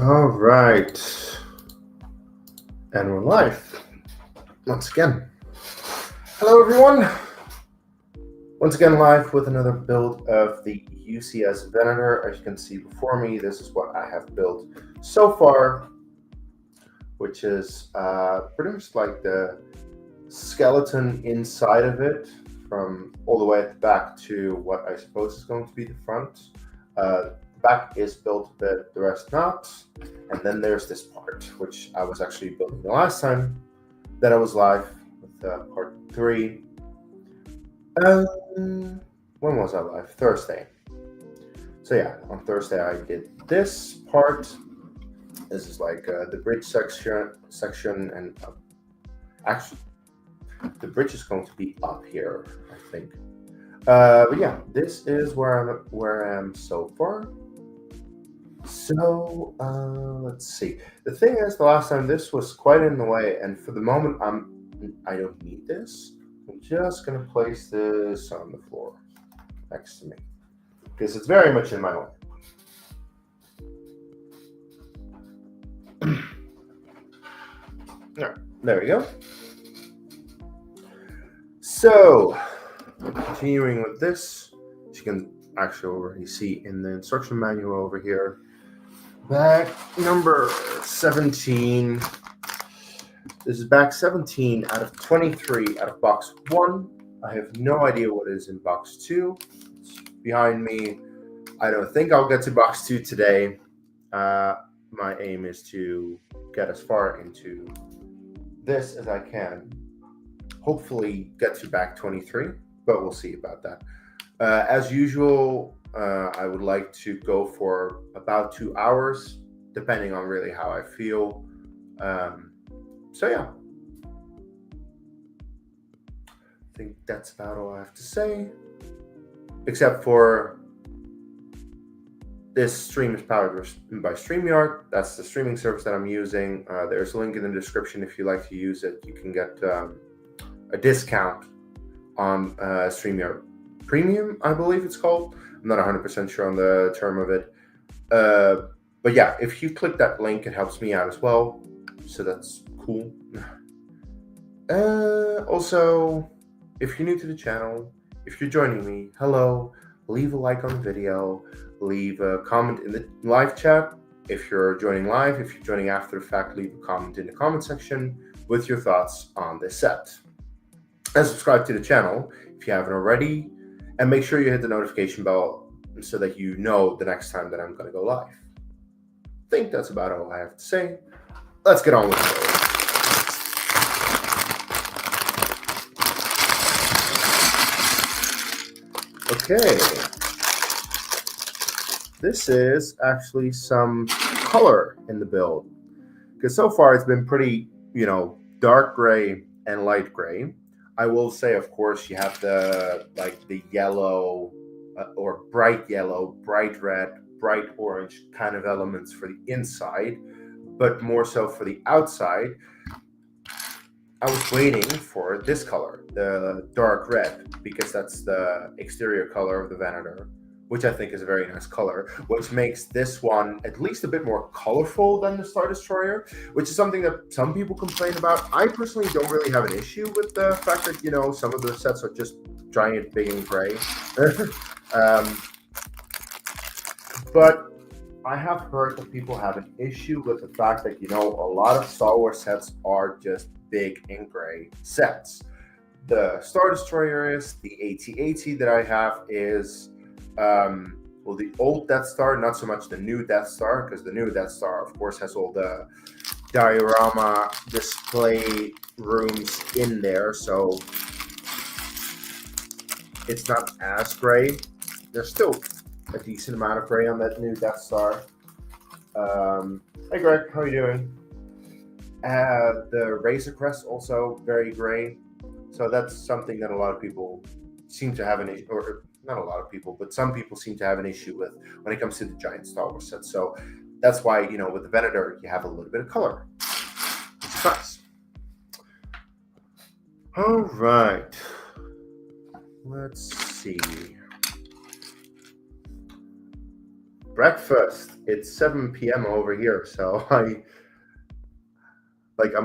All right, and we're live once again. Hello, everyone. Once again, live with another build of the UCS Venator. As you can see before me, this is what I have built so far, which is pretty much like the skeleton inside of it, from all the way at the back to what I suppose is going to be the front. The back is built a bit, the rest not. And then there's this part, which I was actually building the last time that I was live with part 3. When was I live? Thursday. So yeah, on Thursday I did this part. This is like the bridge section, and actually the bridge is going to be up here, I think. But yeah, this is where I am so far. So let's see. The thing is, the last time this was quite in the way, and for the moment I don't need this. I'm just gonna place this on the floor next to me because it's very much in my way. There we go. So continuing with this, as you can actually already see in the instruction manual over here, bag number 17. This is bag 17 out of 23 out of box 1. I have no idea what is in box 2. It's behind me. I don't think I'll get to box 2 today. My aim is to get as far into this as I can. Hopefully get to bag 23, but we'll see about that. As usual, I would like to go for about 2 hours, depending on really how I feel. So yeah, I think that's about all I have to say, except for this stream is powered by StreamYard. That's the streaming service that I'm using. There's a link in the description if you like to use it. You can get a discount on StreamYard Premium, I believe it's called. I'm not 100% sure on the term of it. But yeah, if you click that link, it helps me out as well. So that's cool. Also, if you're new to the channel, if you're joining me, hello. Leave a like on the video. Leave a comment in the live chat. If you're joining live, if you're joining after the fact, leave a comment in the comment section with your thoughts on this set. And subscribe to the channel if you haven't already. And make sure you hit the notification bell so that you know the next time that I'm going to go live. I think that's about all I have to say. Let's get on with it. Okay. This is actually some color in the build, because so far it's been pretty, dark gray and light gray. I will say, of course, you have the yellow or bright yellow, bright red, bright orange kind of elements for the inside, but more so for the outside. I was waiting for this color, the dark red, because that's the exterior color of the Venator, which I think is a very nice color, which makes this one at least a bit more colorful than the Star Destroyer, which is something that some people complain about. I personally don't really have an issue with the fact that, some of the sets are just giant, big, and gray. But I have heard that people have an issue with the fact that, a lot of Star Wars sets are just big and gray sets. The Star Destroyer is, the AT-AT that I have is, the old Death Star, not so much the new Death Star, because the new Death Star, of course, has all the diorama display rooms in there, so it's not as gray. There's still a decent amount of gray on that new Death Star. Hey Greg, how are you doing? The Razor Crest also very gray, so that's something that a lot of people seem to have an issue, or not a lot of people, but some people seem to have an issue with when it comes to the giant Star Wars sets. So that's why, with the Venator, you have a little bit of color, which is nice. All right, let's see. breakfast. It's 7 p.m. over here, so I'm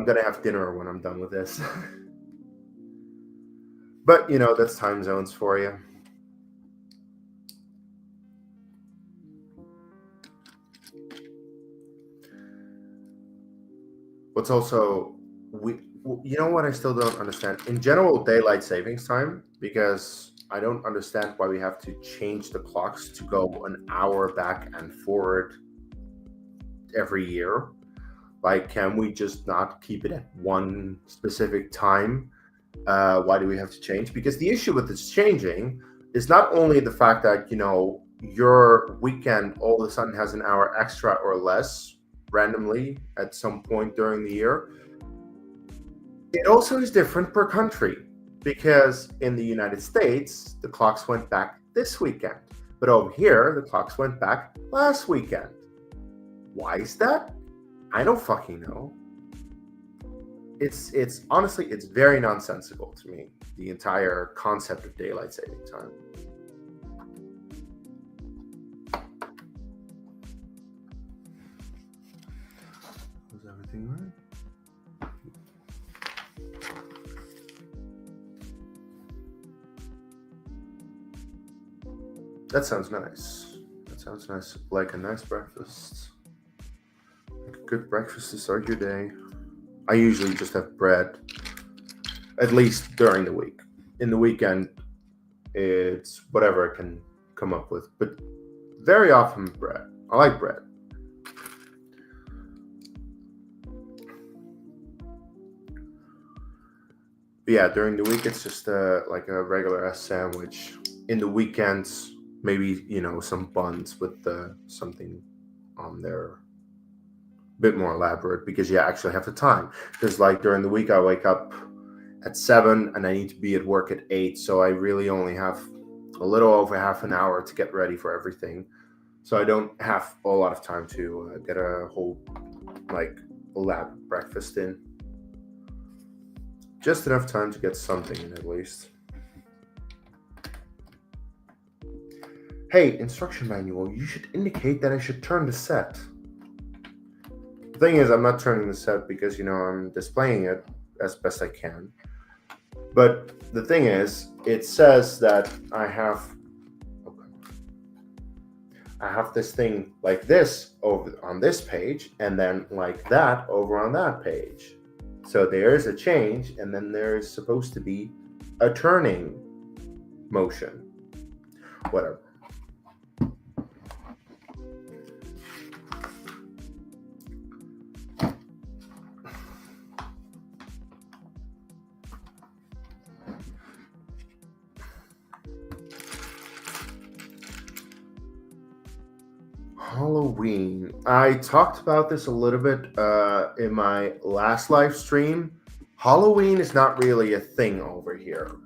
gonna have dinner when I'm done with this. But you know, that's time zones for you. What's also you know what I still don't understand? In general, daylight savings time, because I don't understand why we have to change the clocks to go an hour back and forward every year. Like, can we just not keep it at one specific time? Why do we have to change? Because the issue with this changing is not only the fact that, you know, your weekend all of a sudden has an hour extra or less randomly at some point during the year. It also is different per country, because in the United States, the clocks went back this weekend. But over here, the clocks went back last weekend. Why is that? I don't fucking know. It's honestly, it's very nonsensical to me, the entire concept of daylight saving time. Was everything right? That sounds nice. That sounds nice. Like a nice breakfast. Like a good breakfast to start your day. I usually just have bread, at least during the week. In the weekend, it's whatever I can come up with, but very often bread. I like bread. But yeah, during the week, it's just like a regular ass sandwich. In the weekends, maybe, you know, some buns with something on there, a bit more elaborate, because you actually have the time. Because like during the week, I wake up at 7 and I need to be at work at 8, so I really only have a little over half an hour to get ready for everything. So I don't have a lot of time to get a whole like elaborate breakfast in. Just enough time to get something in at least. Hey, instruction manual, you should indicate that I should turn the set. The thing is, I'm not turning the set because, you know, I'm displaying it as best I can. But the thing is, it says that I have this thing like this over on this page, and then like that over on that page. So there's a change, and then there's supposed to be a turning motion. Whatever. Halloween. I talked about this a little bit in my last live stream. Halloween is not really a thing over here.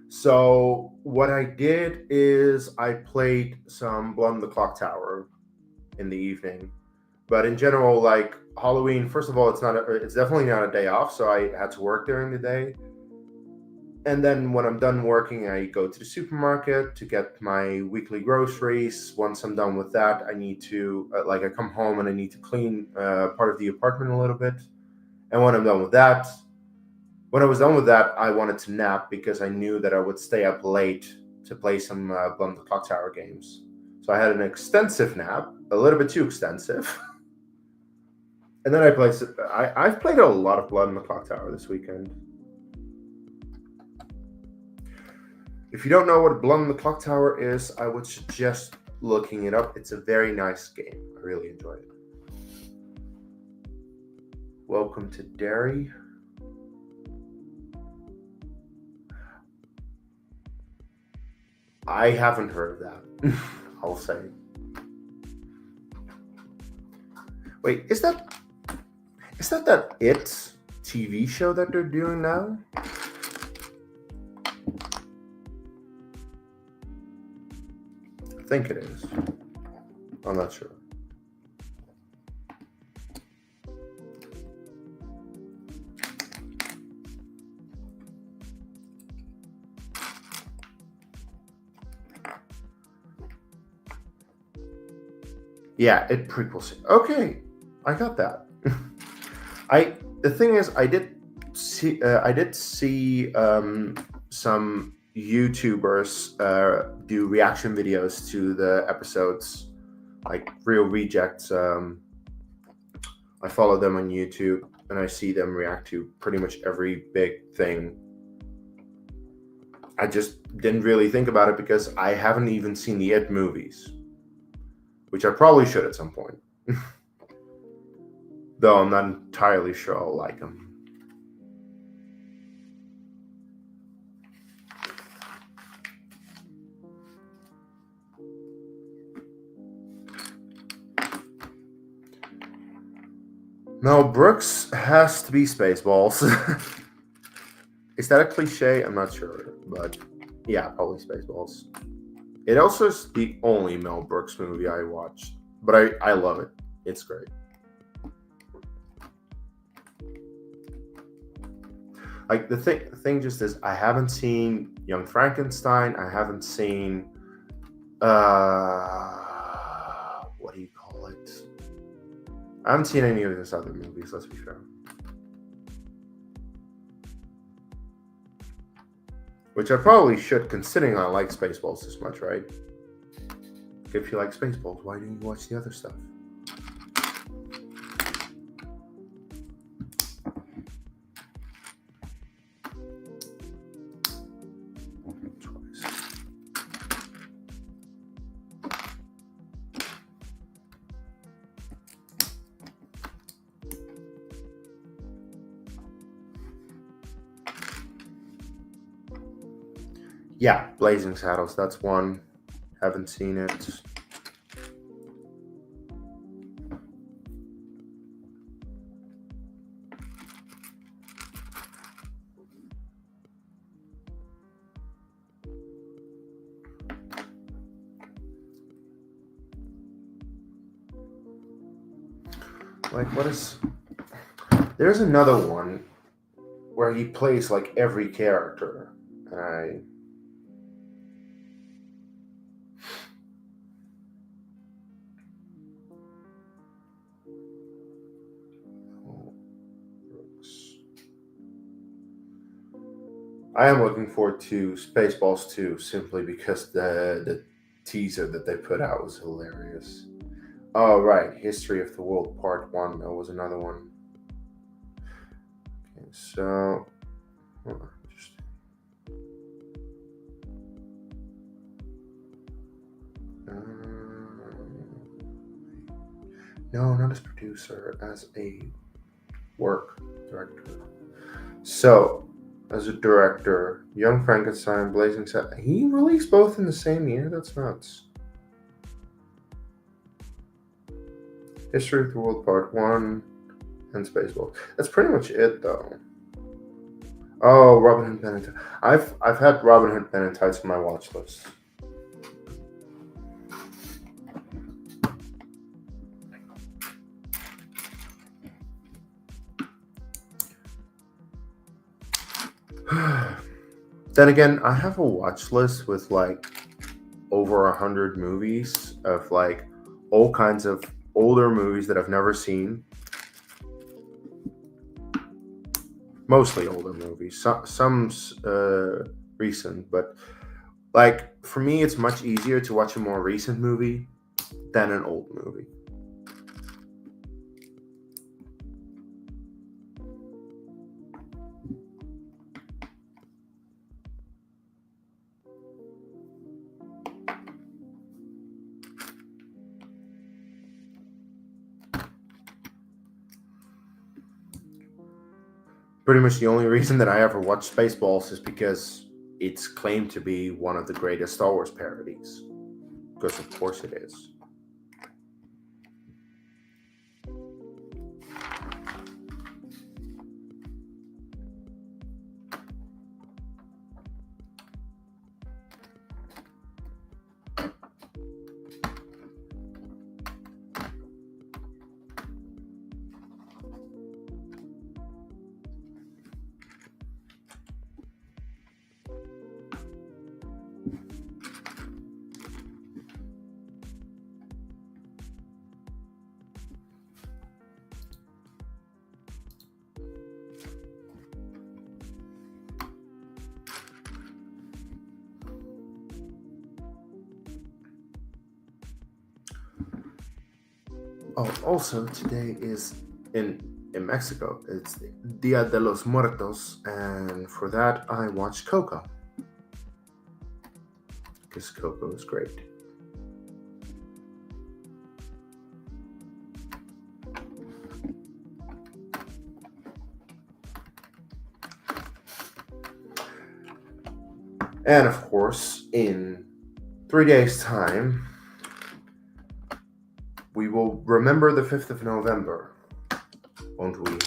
So what I did is I played some Blood on the Clock Tower in the evening. But in general, like Halloween, first of all, it's definitely not a day off, so I had to work during the day. And then when I'm done working, I go to the supermarket to get my weekly groceries. Once I'm done with that, I need to, I come home and I need to clean part of the apartment a little bit. And when I was done with that, I wanted to nap because I knew that I would stay up late to play some Blood on the Clock Tower games. So I had an extensive nap, a little bit too extensive. And then I've played a lot of Blood on the Clock Tower this weekend. If you don't know what Blood on the Clock Tower is, I would suggest looking it up. It's a very nice game. I really enjoyed it. Welcome to Derry. I haven't heard of that, I'll say. Wait, is that It TV show that they're doing now? I think it is. I'm not sure. Yeah, it prequels. Okay, I got that. The thing is, I did see some YouTubers do reaction videos to the episodes, like real rejects. I follow them on YouTube, and I see them react to pretty much every big thing. I just didn't really think about it because I haven't even seen the It movies, which I probably should at some point. Though I'm not entirely sure I'll like them. Mel Brooks has to be Spaceballs. Is that a cliche? I'm not sure, but yeah, probably Spaceballs. It also is the only Mel Brooks movie I watched, but I love it. It's great. Like the thing just is, I haven't seen Young Frankenstein. I haven't seen what do you call it? I haven't seen any of his other movies. Let's be fair. Which I probably should, considering I like Spaceballs this much, right? If you like Spaceballs, why didn't you watch the other stuff? Yeah, Blazing Saddles, that's one. Haven't seen it. Like, what is... There's another one where he plays, like, every character. And I am looking forward to Spaceballs 2, simply because the teaser that they put out was hilarious. Oh, right. History of the World Part 1. That was another one. Okay, so... no, not as producer, as a work director. So, as a director, Young Frankenstein, Blazing Saddles. He released both in the same year? That's nuts. History of the World Part 1 and Spaceballs. That's pretty much it, though. Oh, Robin Hood Men in Tights. I've had Robin Hood Men in Tights on my watch list. Then again, I have a watch list with like over 100 movies of like all kinds of older movies that I've never seen. Mostly older movies, some recent, but like for me, it's much easier to watch a more recent movie than an old movie. Pretty much the only reason that I ever watched Spaceballs is because it's claimed to be one of the greatest Star Wars parodies. Because of course it is. Oh, also today is in Mexico. It's Dia de los Muertos, and for that I watched Coco because Coco is great. And of course, in 3 days' time, we will remember the 5th of November, won't we?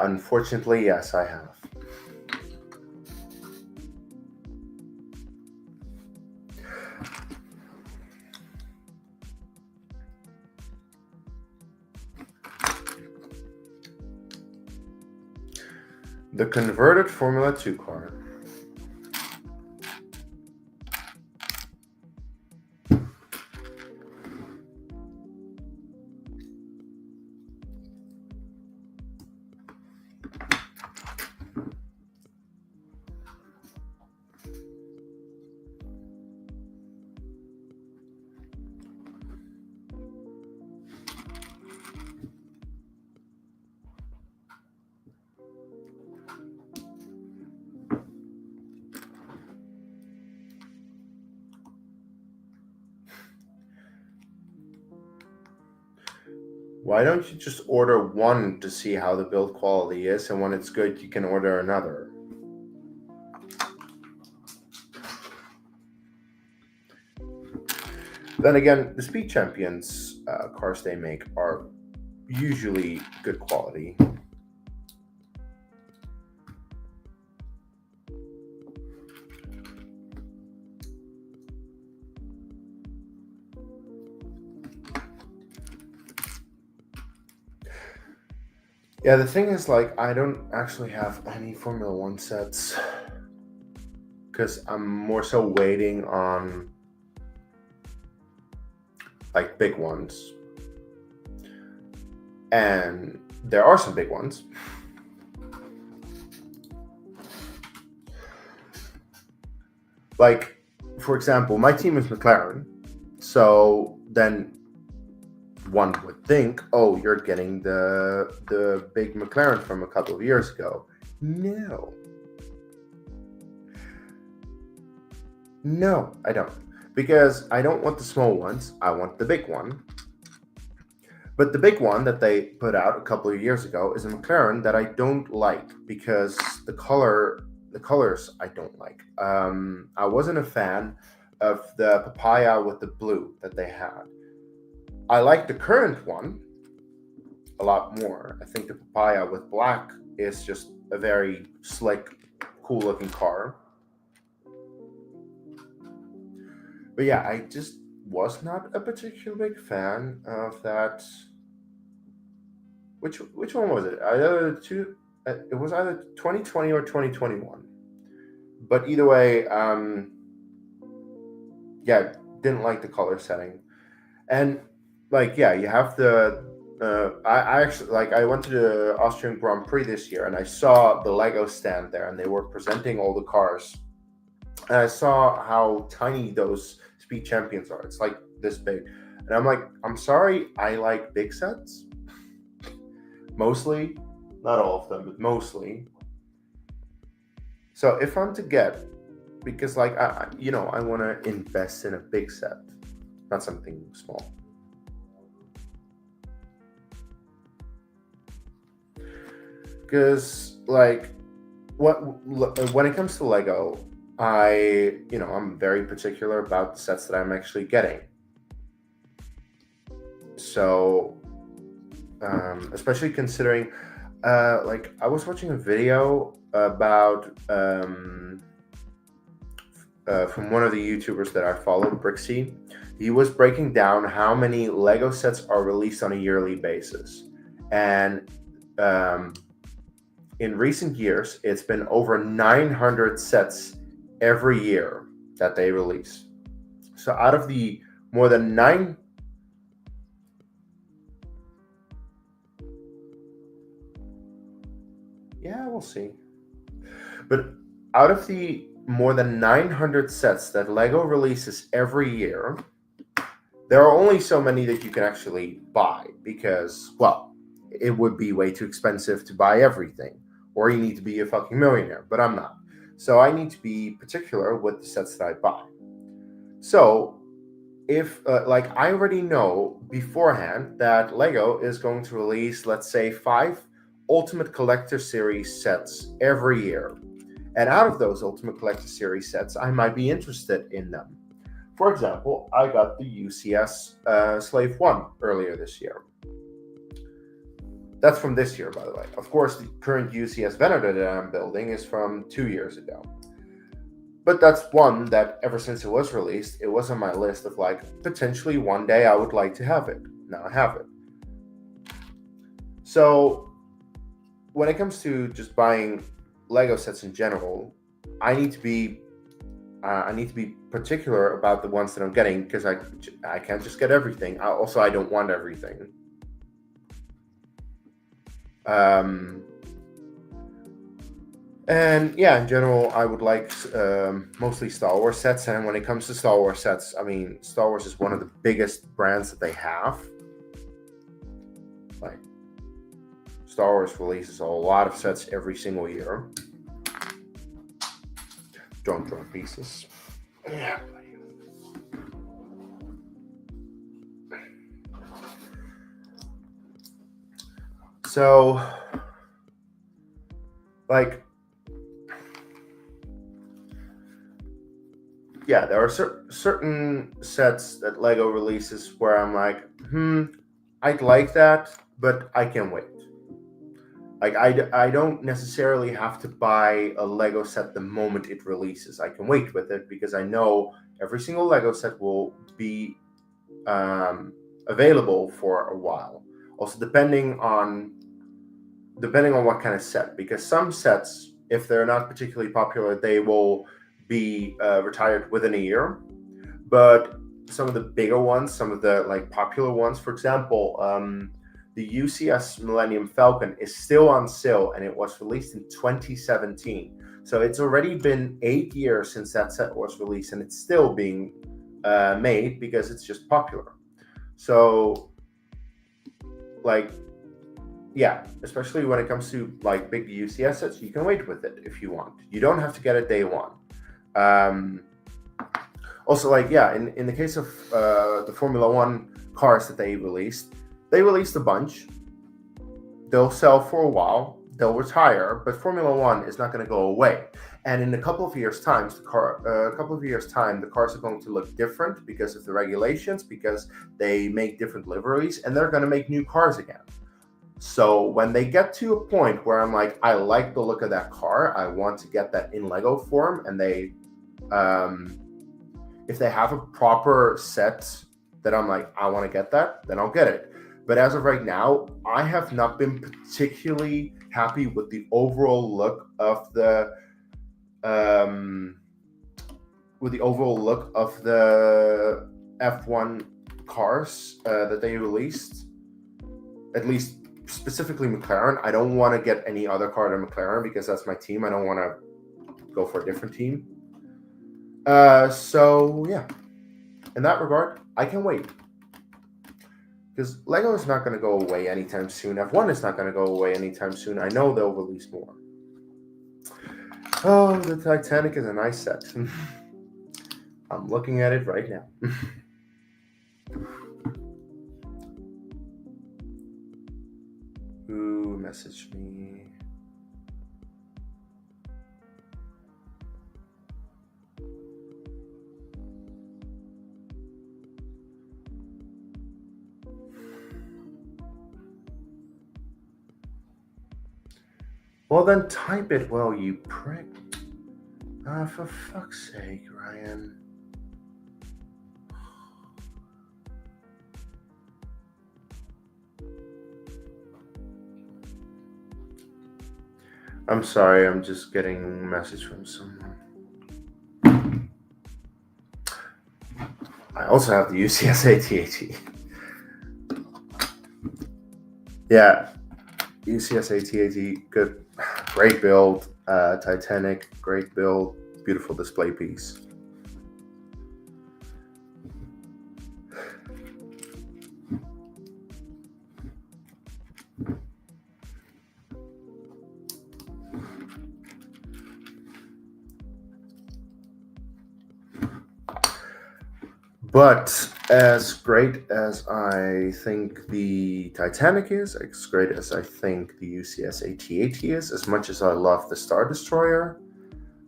Unfortunately, yes, I have. The converted Formula 2 car. Why don't you just order one to see how the build quality is, and when it's good, you can order another? Then again, the Speed Champions cars they make are usually good quality. Yeah, the thing is, like, I don't actually have any Formula 1 sets because I'm more so waiting on, like, big ones. And there are some big ones. Like, for example, my team is McLaren, so then one would think, oh, you're getting the big McLaren from a couple of years ago. No, I don't, because I don't want the small ones. I want the big one. But the big one that they put out a couple of years ago is a McLaren that I don't like because the colors I don't like. I wasn't a fan of the papaya with the blue that they had. I like the current one a lot more. I think the papaya with black is just a very slick, cool looking car. But yeah, I just was not a particularly big fan of that. Which one was it? Either two. It was either 2020 or 2021. But either way, yeah, didn't like the color setting, and like yeah, you have the. I actually like I went to the Austrian Grand Prix this year, and I saw the Lego stand there, and they were presenting all the cars, and I saw how tiny those Speed Champions are. It's like this big, and I'm like, I'm sorry, I like big sets. Mostly, not all of them, but mostly. So if I'm to get, because like I want to invest in a big set, not something small. Because like when it comes to Lego, I'm very particular about the sets that I'm actually getting. So especially considering like I was watching a video about from one of the YouTubers that I follow, Brixie. He was breaking down how many Lego sets are released on a yearly basis, and in recent years, it's been over 900 sets every year that they release. So out of the more than yeah, we'll see. But out of the more than 900 sets that Lego releases every year, there are only so many that you can actually buy because, well, it would be way too expensive to buy everything, or you need to be a fucking millionaire, but I'm not. So I need to be particular with the sets that I buy. So if, like, I already know beforehand that Lego is going to release, let's say, 5 Ultimate Collector Series sets every year. And out of those Ultimate Collector Series sets, I might be interested in them. For example, I got the UCS Slave 1 earlier this year. That's from this year, by the way. Of course, the current UCS Venator that I'm building is from 2 years ago. But that's one that ever since it was released, it was on my list of like, potentially one day I would like to have it. Now I have it. So when it comes to just buying Lego sets in general, I need to be particular about the ones that I'm getting because I can't just get everything. I don't want everything. And yeah, in general, I would like mostly Star Wars sets. And when it comes to Star Wars sets, I mean, Star Wars is one of the biggest brands that they have. Like, Star Wars releases a lot of sets every single year. Don't throw pieces. Yeah. So, like, yeah, there are certain sets that Lego releases where I'm like, I'd like that, but I can wait. Like, I don't necessarily have to buy a Lego set the moment it releases. I can wait with it because I know every single Lego set will be available for a while. Also, depending on what kind of set, because some sets, if they're not particularly popular, they will be retired within a year. But some of the bigger ones, some of the like popular ones, for example, the UCS Millennium Falcon is still on sale, and it was released in 2017. So it's already been 8 years since that set was released, and it's still being made because it's just popular. So, like, yeah, especially when it comes to like big UCS sets, you can wait with it if you want. You don't have to get it day one. Also, like, yeah, in the case of the Formula One cars that they released a bunch. They'll sell for a while, they'll retire, but Formula One is not going to go away. And in a couple of years' time, the cars are going to look different because of the regulations, because they make different liveries, and they're going to make new cars again. So when they get to a point where I'm like, I like the look of that car, I want to get that in Lego form, and they, if they have a proper set that I'm like, I want to get that, then I'll get it. But as of right now, I have not been particularly happy with the overall look of the F1 cars that they released. At least specifically McLaren. I don't want to get any other car than McLaren because that's my team. I don't want to go for a different team. So yeah, in that regard, I can wait. Because Lego is not going to go away anytime soon. F1 is not going to go away anytime soon. I know they'll release more. Oh, the Titanic is a nice set. I'm looking at it right now. Who messaged me? Well, then type it, well, you prick. For fuck's sake, Ryan. I'm sorry, I'm just getting a message from someone. I also have the UCS AT-AT. Yeah, UCS AT-AT, good, great build. Titanic, great build, beautiful display piece. But as great as I think the Titanic is, as great as I think the UCS AT-AT is, as much as I love the Star Destroyer,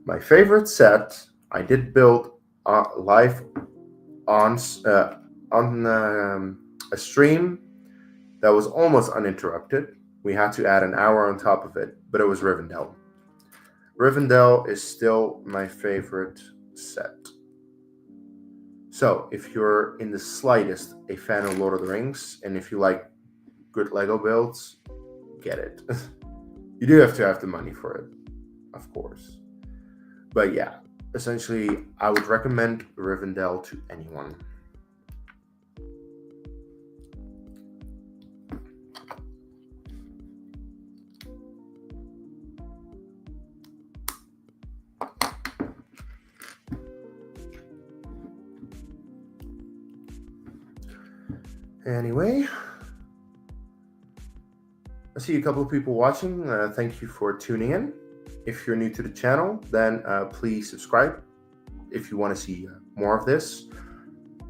my favorite set I did build live on a stream that was almost uninterrupted. We had to add an hour on top of it, but it was Rivendell. Rivendell is still my favorite set. So, if you're in the slightest a fan of Lord of the Rings, and if you like good Lego builds, get it. You do have to have the money for it, of course. But yeah, essentially, I would recommend Rivendell to anyone. Anyway, I see a couple of people watching. Thank you for tuning in. If you're new to the channel, then please subscribe if you want to see more of this.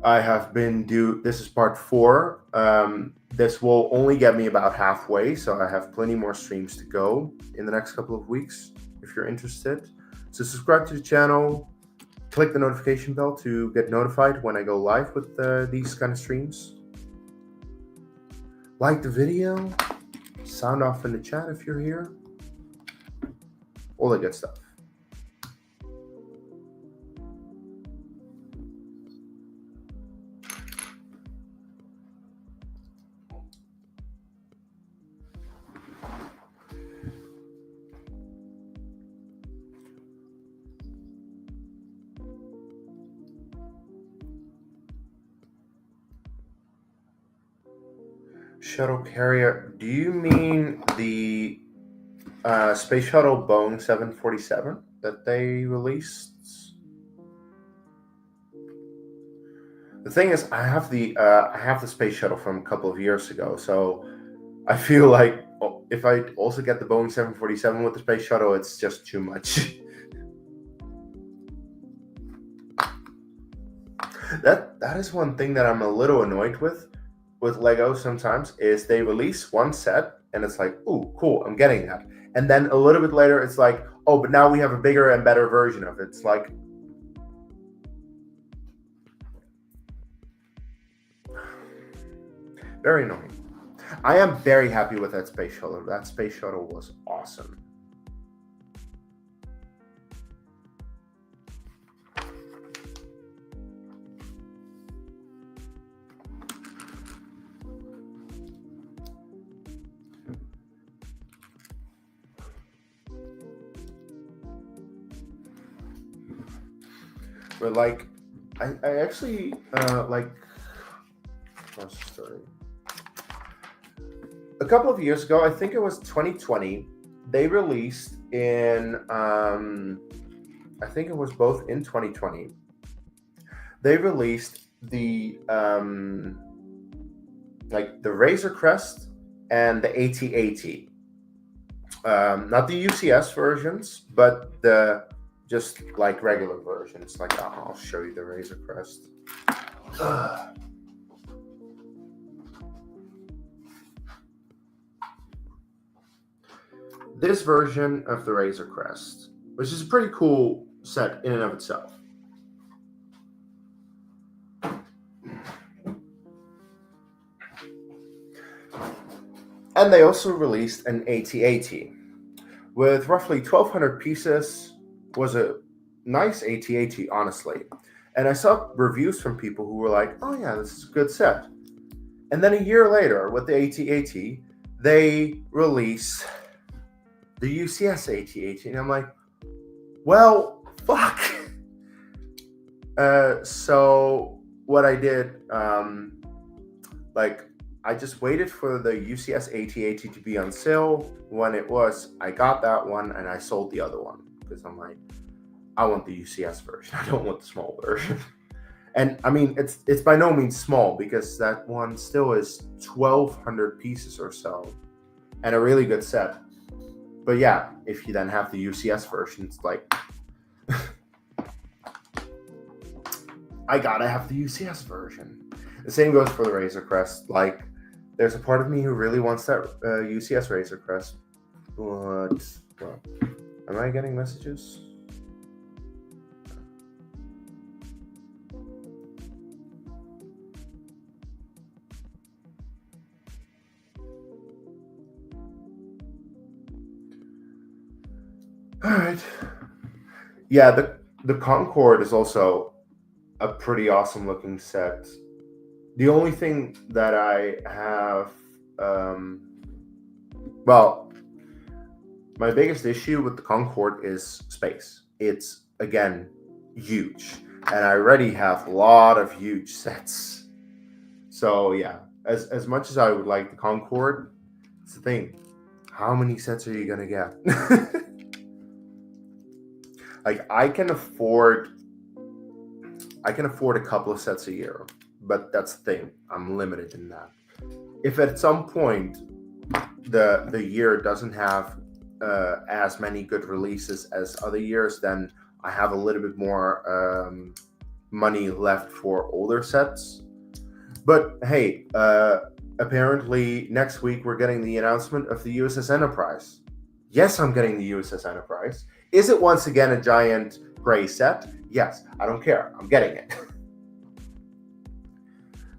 I have been this is part 4. This will only get me about halfway, so I have plenty more streams to go in the next couple of weeks if you're interested. So subscribe to the channel, click the notification bell to get notified when I go live with these kind of streams. Like the video, sound off in the chat if you're here, all that good stuff. Shuttle carrier, do you mean the Space Shuttle Boeing 747 that they released? The thing is, I have the Space Shuttle from a couple of years ago, so I feel like if I also get the Boeing 747 with the Space Shuttle, it's just too much. That is one thing that I'm a little annoyed with Lego sometimes, is they release one set and it's like, ooh, cool, I'm getting that. And then a little bit later, it's like, oh, but now we have a bigger and better version of it. It's like, very annoying. I am very happy with that Space Shuttle. That Space Shuttle was awesome. But like, I actually like, what's the story? A couple of years ago, I think it was 2020, they released in, I think it was both in 2020, they released the like the Razor Crest and the AT-AT. Not the UCS versions, but the just like regular versions. Like I'll show you the Razor Crest. This version of the Razor Crest, which is a pretty cool set in and of itself. And they also released an AT-AT with roughly 1,200 pieces. Was a nice AT-AT, honestly. And I saw reviews from people who were like, "Oh yeah, this is a good set." And then a year later, with the AT-AT, they release the UCS AT-AT, and I'm like, well, fuck. So what I did, I just waited for the UCS AT-AT to be on sale. When it was, I got that one and I sold the other one because I'm like, I want the UCS version. I don't want the small version. And I mean, it's by no means small because that one still is 1,200 pieces or so, and a really good set. But yeah, if you then have the UCS version, it's like, I gotta have the UCS version. The same goes for the Razor Crest. Like, there's a part of me who really wants that UCS Razor Crest. But, well, am I getting messages? All right. Yeah, the Concorde is also a pretty awesome looking set. The only thing that I have, my biggest issue with the Concorde is space. It's, again, huge. And I already have a lot of huge sets. So yeah, as much as I would like the Concorde, it's the thing. How many sets are you gonna get? Like I can afford a couple of sets a year, but that's the thing. I'm limited in that. If at some point the year doesn't have as many good releases as other years, then I have a little bit more money left for older sets. But hey, apparently next week we're getting the announcement of the USS Enterprise. Yes, I'm getting the USS Enterprise. Is it once again a giant gray set? Yes, I don't care. I'm getting it.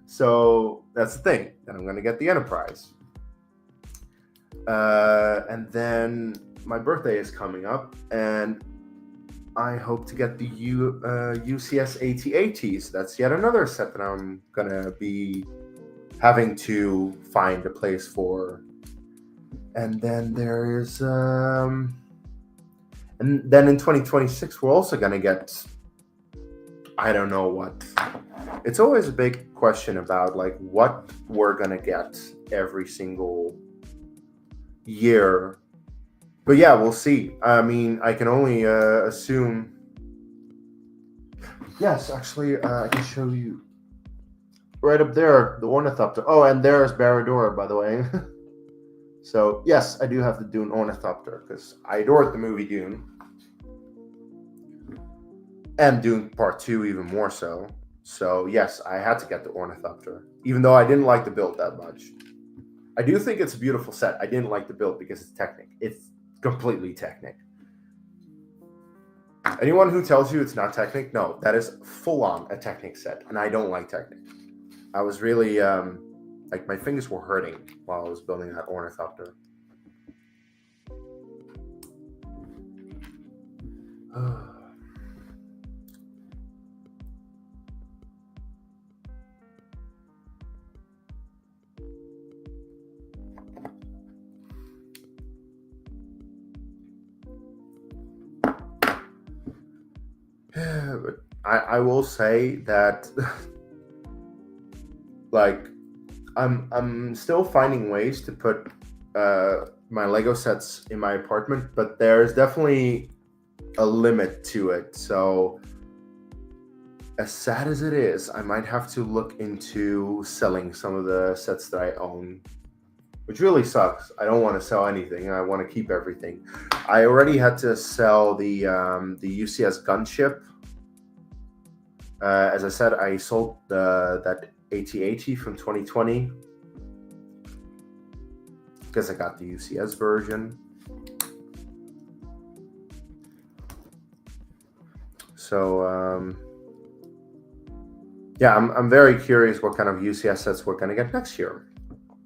So that's the thing. Then I'm going to get the Enterprise. And then my birthday is coming up, and I hope to get the UCS AT-ATs. That's yet another set that I'm going to be having to find a place for. And then there's... And then in 2026, we're also going to get, I don't know what. It's always a big question about like what we're going to get every single year. But yeah, we'll see. I mean, I can only assume. Yes, actually, I can show you right up there, the Ornithopter. Oh, and there's Baradora, by the way. So, yes, I do have the Dune Ornithopter because I adored the movie Dune. And Dune Part 2 even more so. So, yes, I had to get the Ornithopter, even though I didn't like the build that much. I do think it's a beautiful set. I didn't like the build because it's Technic. It's completely Technic. Anyone who tells you it's not Technic, no, that is full-on a Technic set, and I don't like Technic. I was really... like my fingers were hurting while I was building that Ornithopter. But I will say that like I'm still finding ways to put my Lego sets in my apartment, but there's definitely a limit to it. So as sad as it is, I might have to look into selling some of the sets that I own, which really sucks. I don't want to sell anything. I want to keep everything. I already had to sell the UCS gunship. As I said, I sold that AT-AT from 2020 because I got the UCS version. So yeah, I'm very curious what kind of UCS sets we're gonna get next year.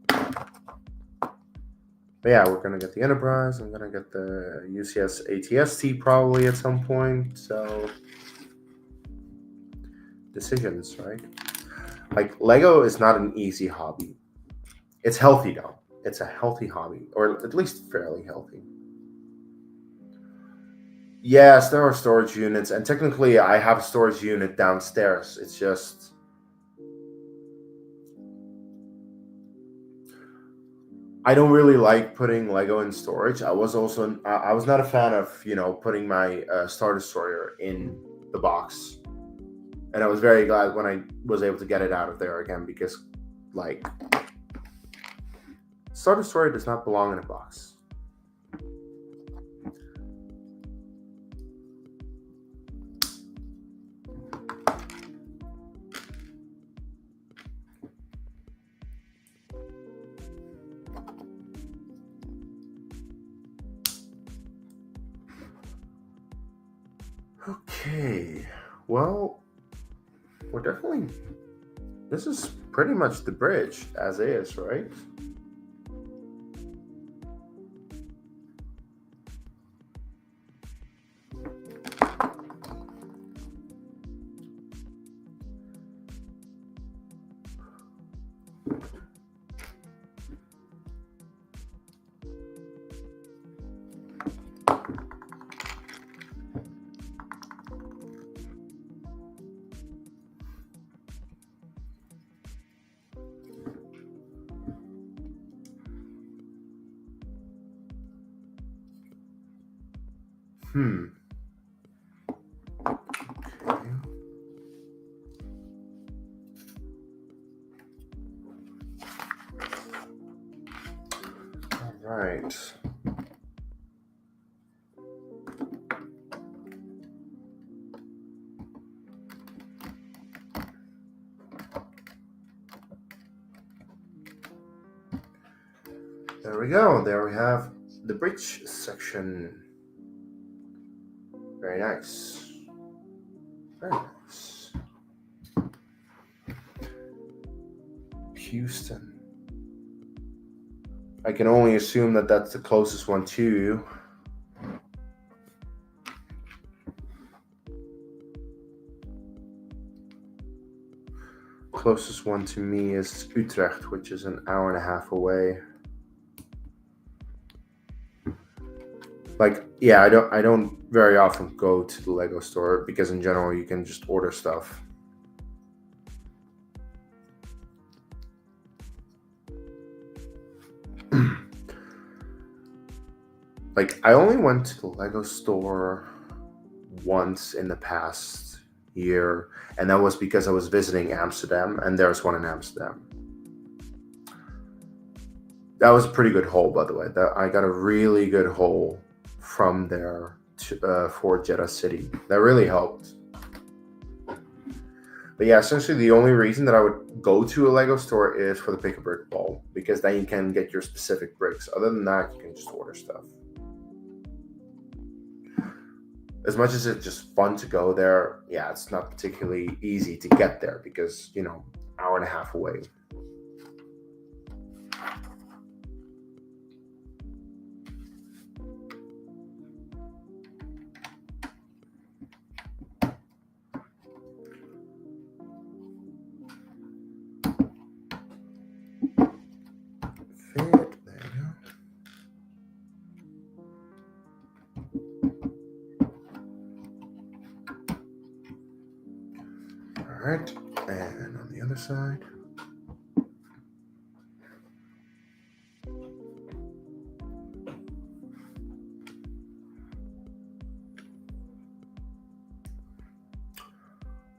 But yeah, we're gonna get the Enterprise. I'm gonna get the UCS ATST probably at some point. So decisions, right? Like Lego is not an easy hobby. It's healthy though. It's a healthy hobby, or at least fairly healthy. Yes, there are storage units, and technically I have a storage unit downstairs. It's just I don't really like putting Lego in storage. I was not a fan of putting my Star Destroyer in the box, and I was very glad when I was able to get it out of there again because, like, Star Destroyer does not belong in a box. Okay, well, we're definitely. This is pretty much the bridge as is, right? Okay. All right. There we go. There we have the bridge section. Very nice. Very nice. Houston. I can only assume that that's the closest one to you. Closest one to me is Utrecht, which is an hour and a half away. Like, yeah, I don't very often go to the Lego store because in general you can just order stuff. Like, I only went to the Lego store once in the past year, and that was because I was visiting Amsterdam, and there's one in Amsterdam. That was a pretty good haul, by the way. I got a really good haul from there for Jeddah City. That really helped. But yeah, essentially the only reason that I would go to a Lego store is for the pick a brick ball, because then you can get your specific bricks. Other than that, you can just order stuff. As much as it's just fun to go there, yeah, it's not particularly easy to get there because, hour and a half away. All right, and on the other side.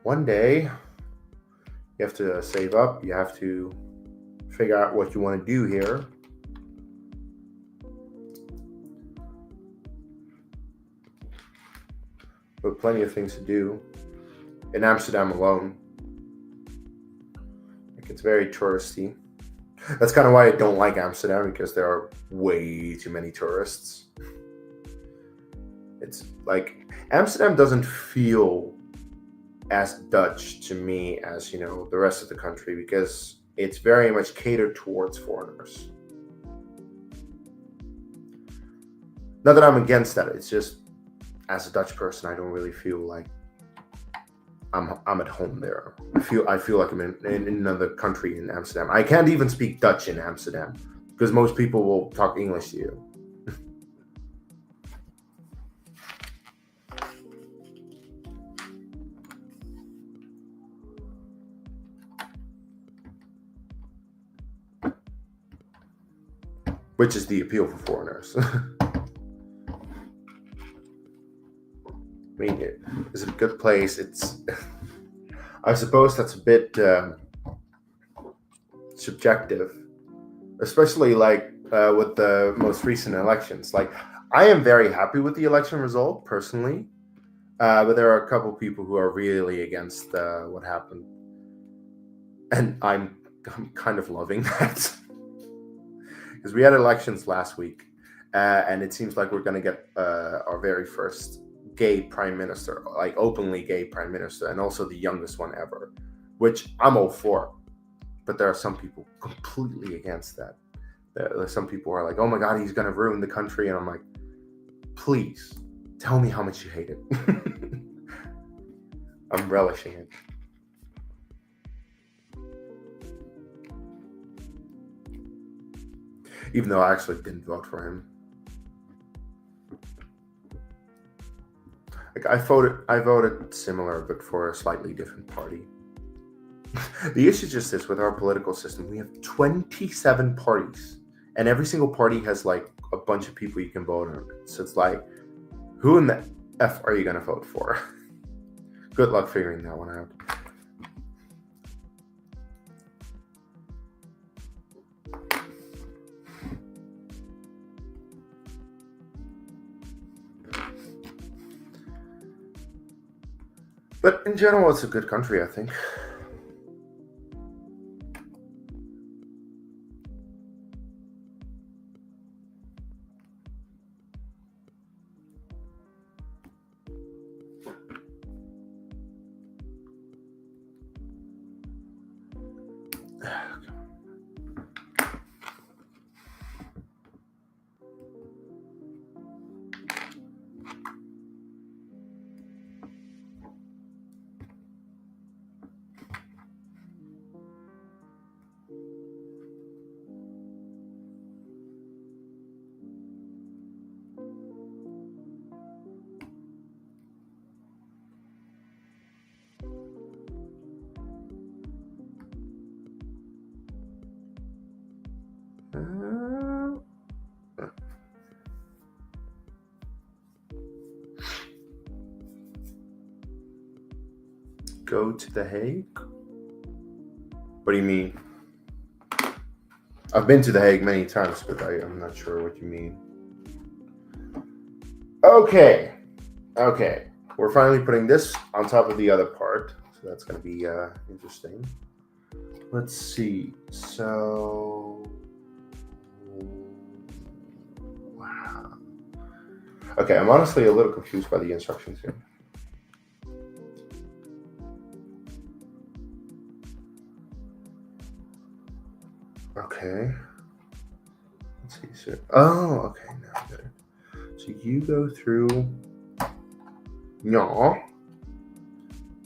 one day you have to save up. You have to figure out what you want to do here. But plenty of things to do in Amsterdam alone. Like, it's very touristy. That's kind of why I don't like Amsterdam, because there are way too many tourists. It's like Amsterdam doesn't feel as Dutch to me as, you know, the rest of the country, because it's very much catered towards foreigners. Not that I'm against that. It's just, as a Dutch person, I don't really feel like I'm at home there. I feel like I'm in another country in Amsterdam. I can't even speak Dutch in Amsterdam because most people will talk English to you. Which is the appeal for foreigners. I mean, it's a good place. It's, I suppose that's a bit subjective, especially like with the most recent elections. Like, I am very happy with the election result personally, but there are a couple people who are really against what happened, and I'm kind of loving that, because we had elections last week, and it seems like we're going to get our very first gay prime minister, like openly gay prime minister, and also the youngest one ever, which I'm all for. But there are some people completely against that. There's some people who are like, oh my God, he's going to ruin the country. And I'm like, please tell me how much you hate it. I'm relishing it. Even though I actually didn't vote for him. Like, I voted similar, but for a slightly different party. The issue is just this: with our political system, we have 27 parties, and every single party has like a bunch of people you can vote on. So it's like, who in the F are you going to vote for? Good luck figuring that one out. But in general, it's a good country, I think. Go to The Hague? What do you mean? I've been to The Hague many times, but I'm not sure what you mean. Okay. We're finally putting this on top of the other part, so that's going to be interesting. Let's see. So, wow. Okay, I'm honestly a little confused by the instructions here. Okay. Let's see. So, oh, okay. Now I get it. So you go through. No.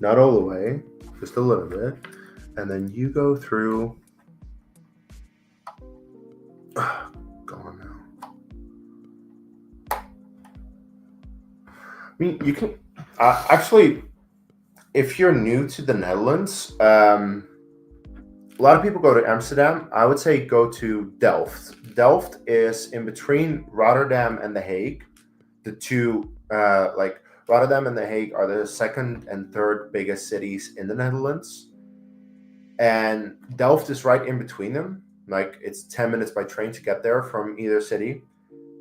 Not all the way. Just a little bit. And then you go through. Go on now. I mean, you can. Actually, if you're new to the Netherlands, a lot of people go to Amsterdam. I would say go to Delft. Delft is in between Rotterdam and The Hague, the two like Rotterdam and The Hague are the second and third biggest cities in the Netherlands. And Delft is right in between them. Like, it's 10 minutes by train to get there from either city.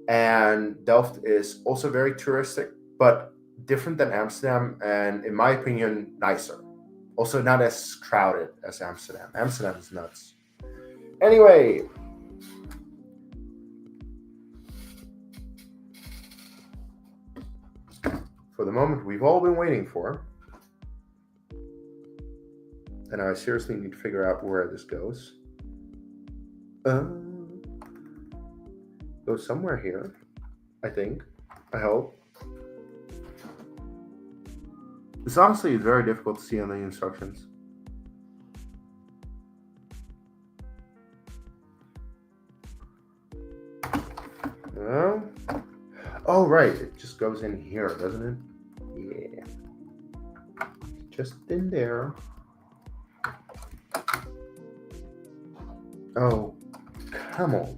And Delft is also very touristic, but different than Amsterdam, and in my opinion, nicer. Also, not as crowded as Amsterdam. Amsterdam is nuts. Anyway, for the moment we've all been waiting for, and I seriously need to figure out where this goes. Goes somewhere here, I think. I hope. It's honestly very difficult to see on the instructions. Oh, right. It just goes in here, doesn't it? Yeah. Just in there. Oh, come on.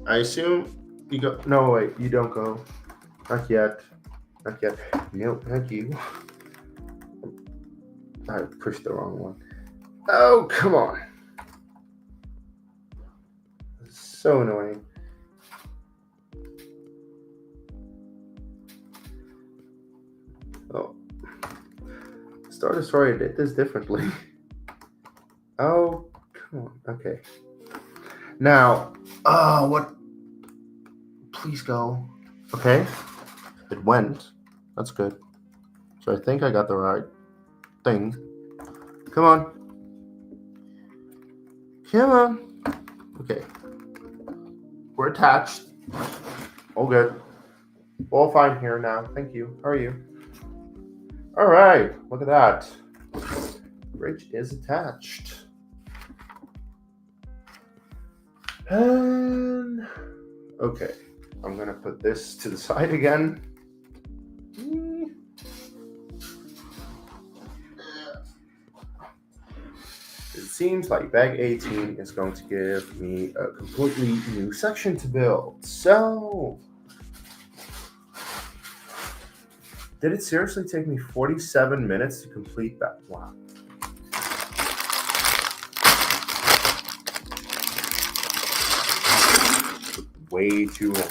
I assume you go. No, wait. You don't go. Not yet. Not yet. No, thank you. I pushed the wrong one. Oh, come on. So annoying. Oh. Star Destroyer did this differently. Oh, come on. Okay. Now, what? Please go. Okay. It went. That's good. So I think I got the right thing. Come on. Come on. Okay. We're attached. All good. All fine here now. Thank you. How are you? All right. Look at that. Bridge is attached. And okay. I'm going to put this to the side again. It seems like bag 18 is going to give me a completely new section to build. So, did it seriously take me 47 minutes to complete that? Wow. Way too long.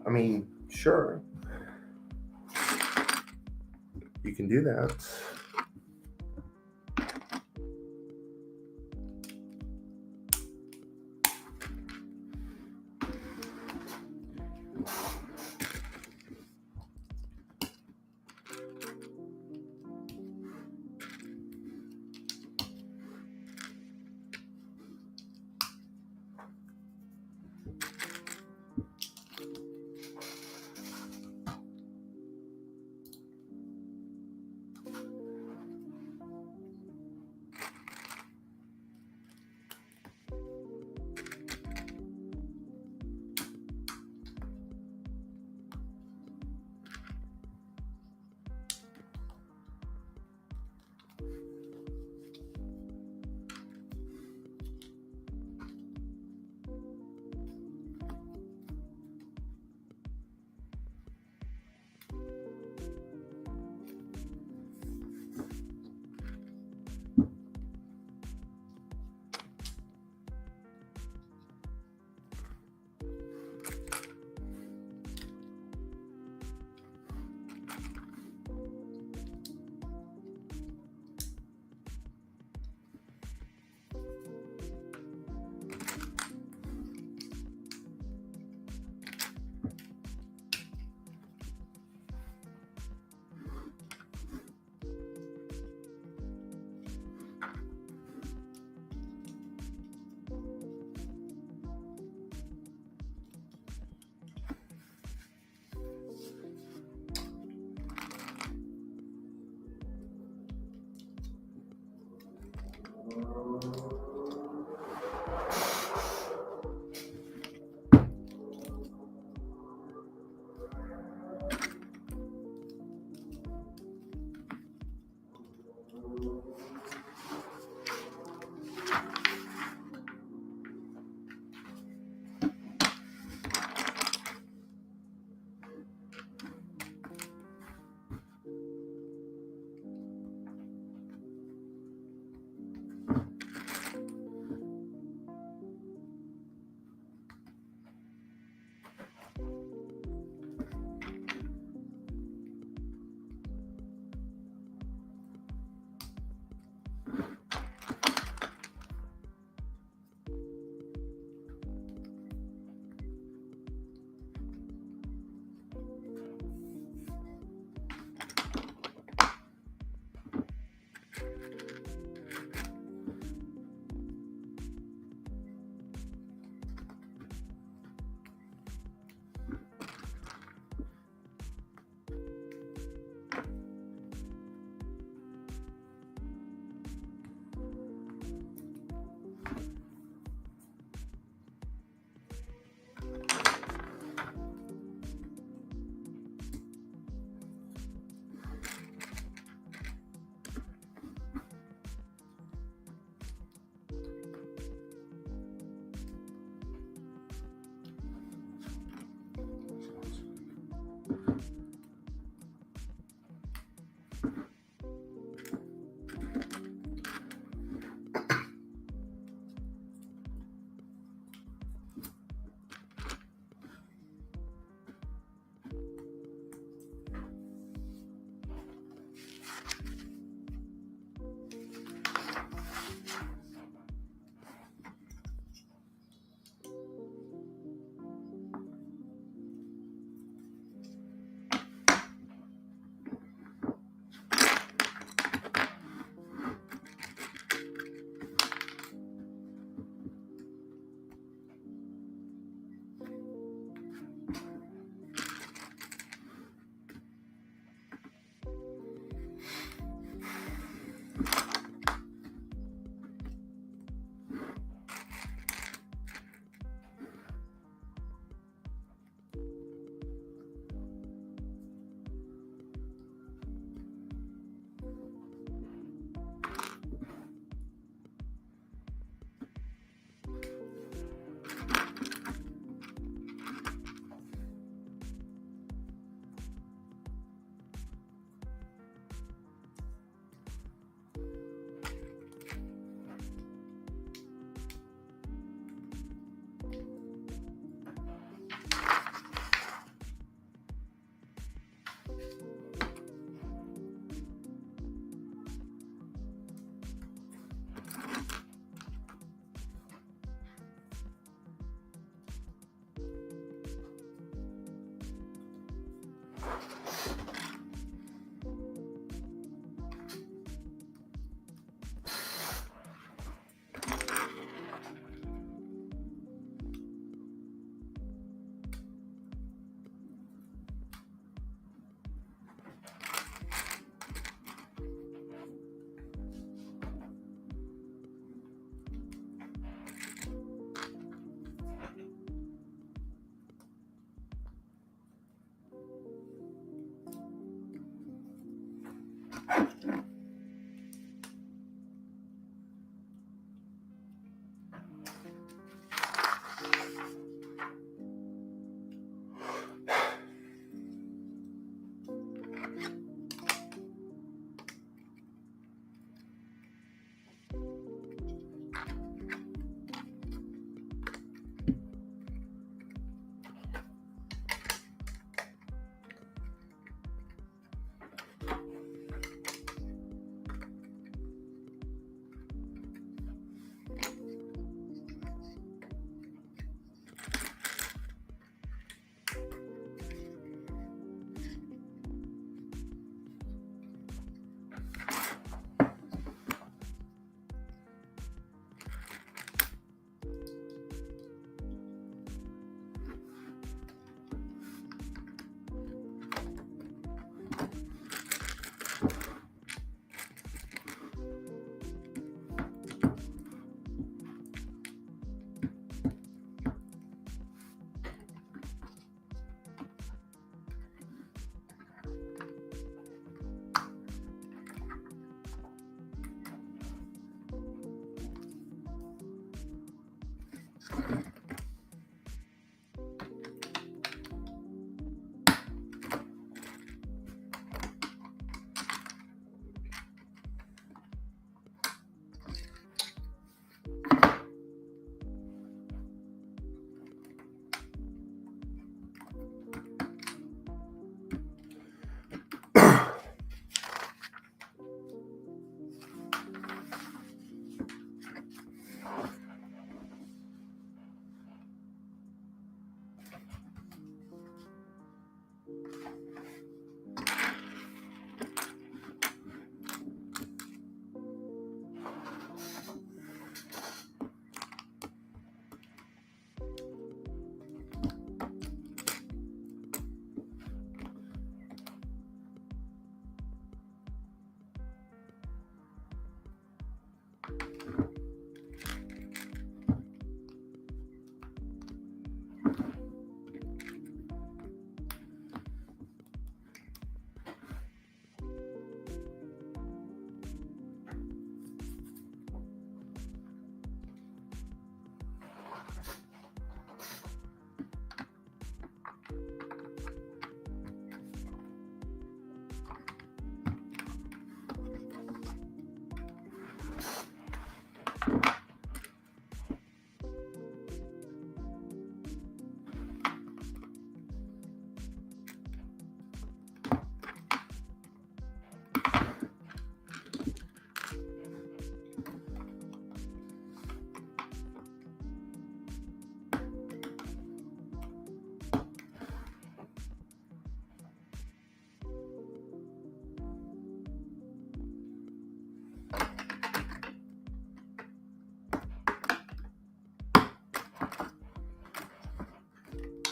I mean, sure. You can do that.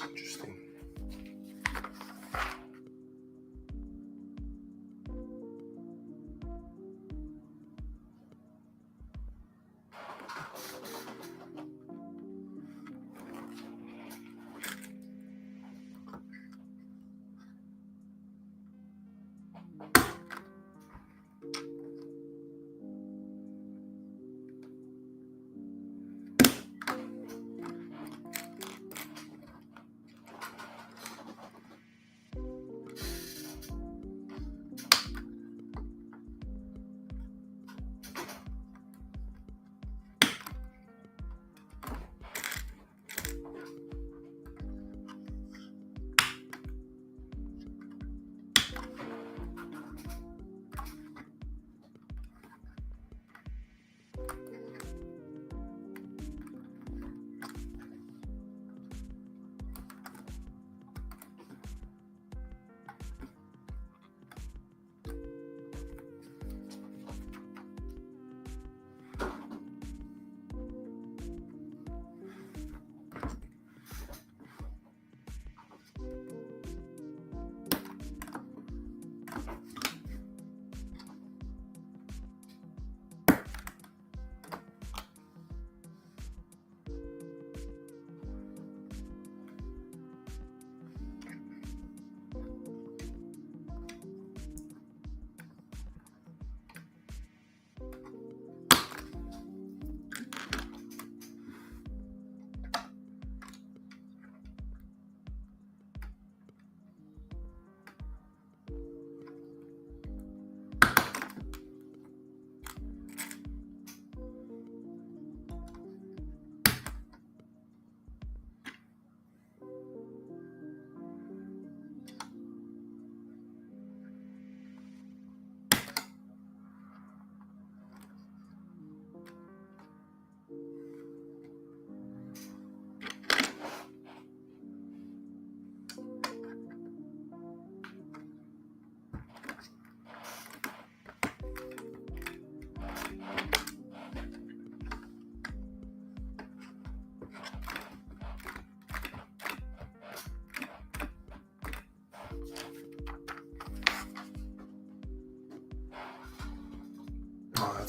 Interesting.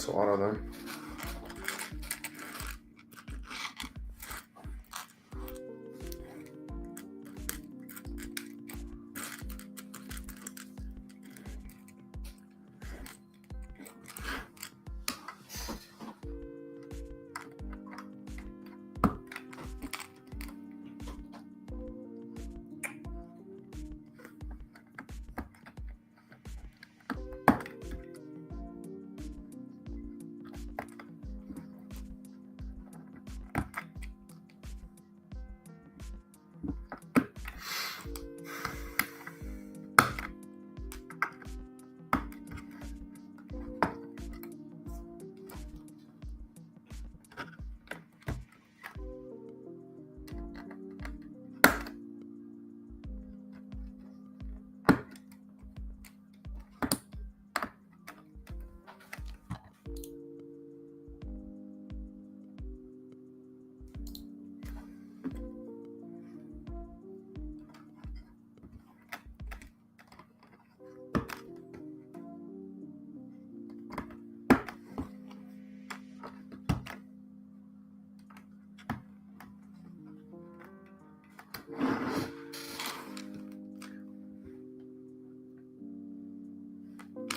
That's a lot of them.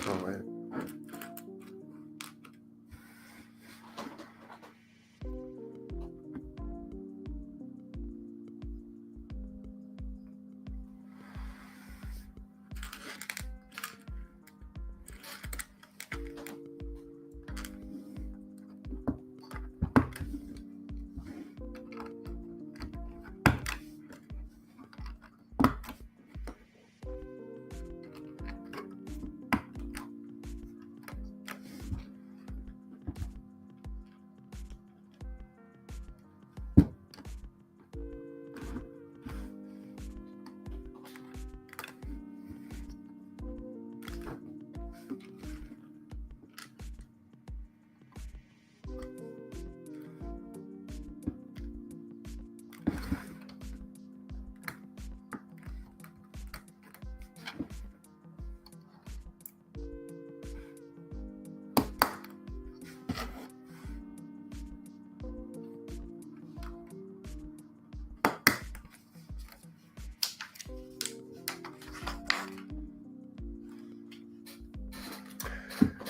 All right.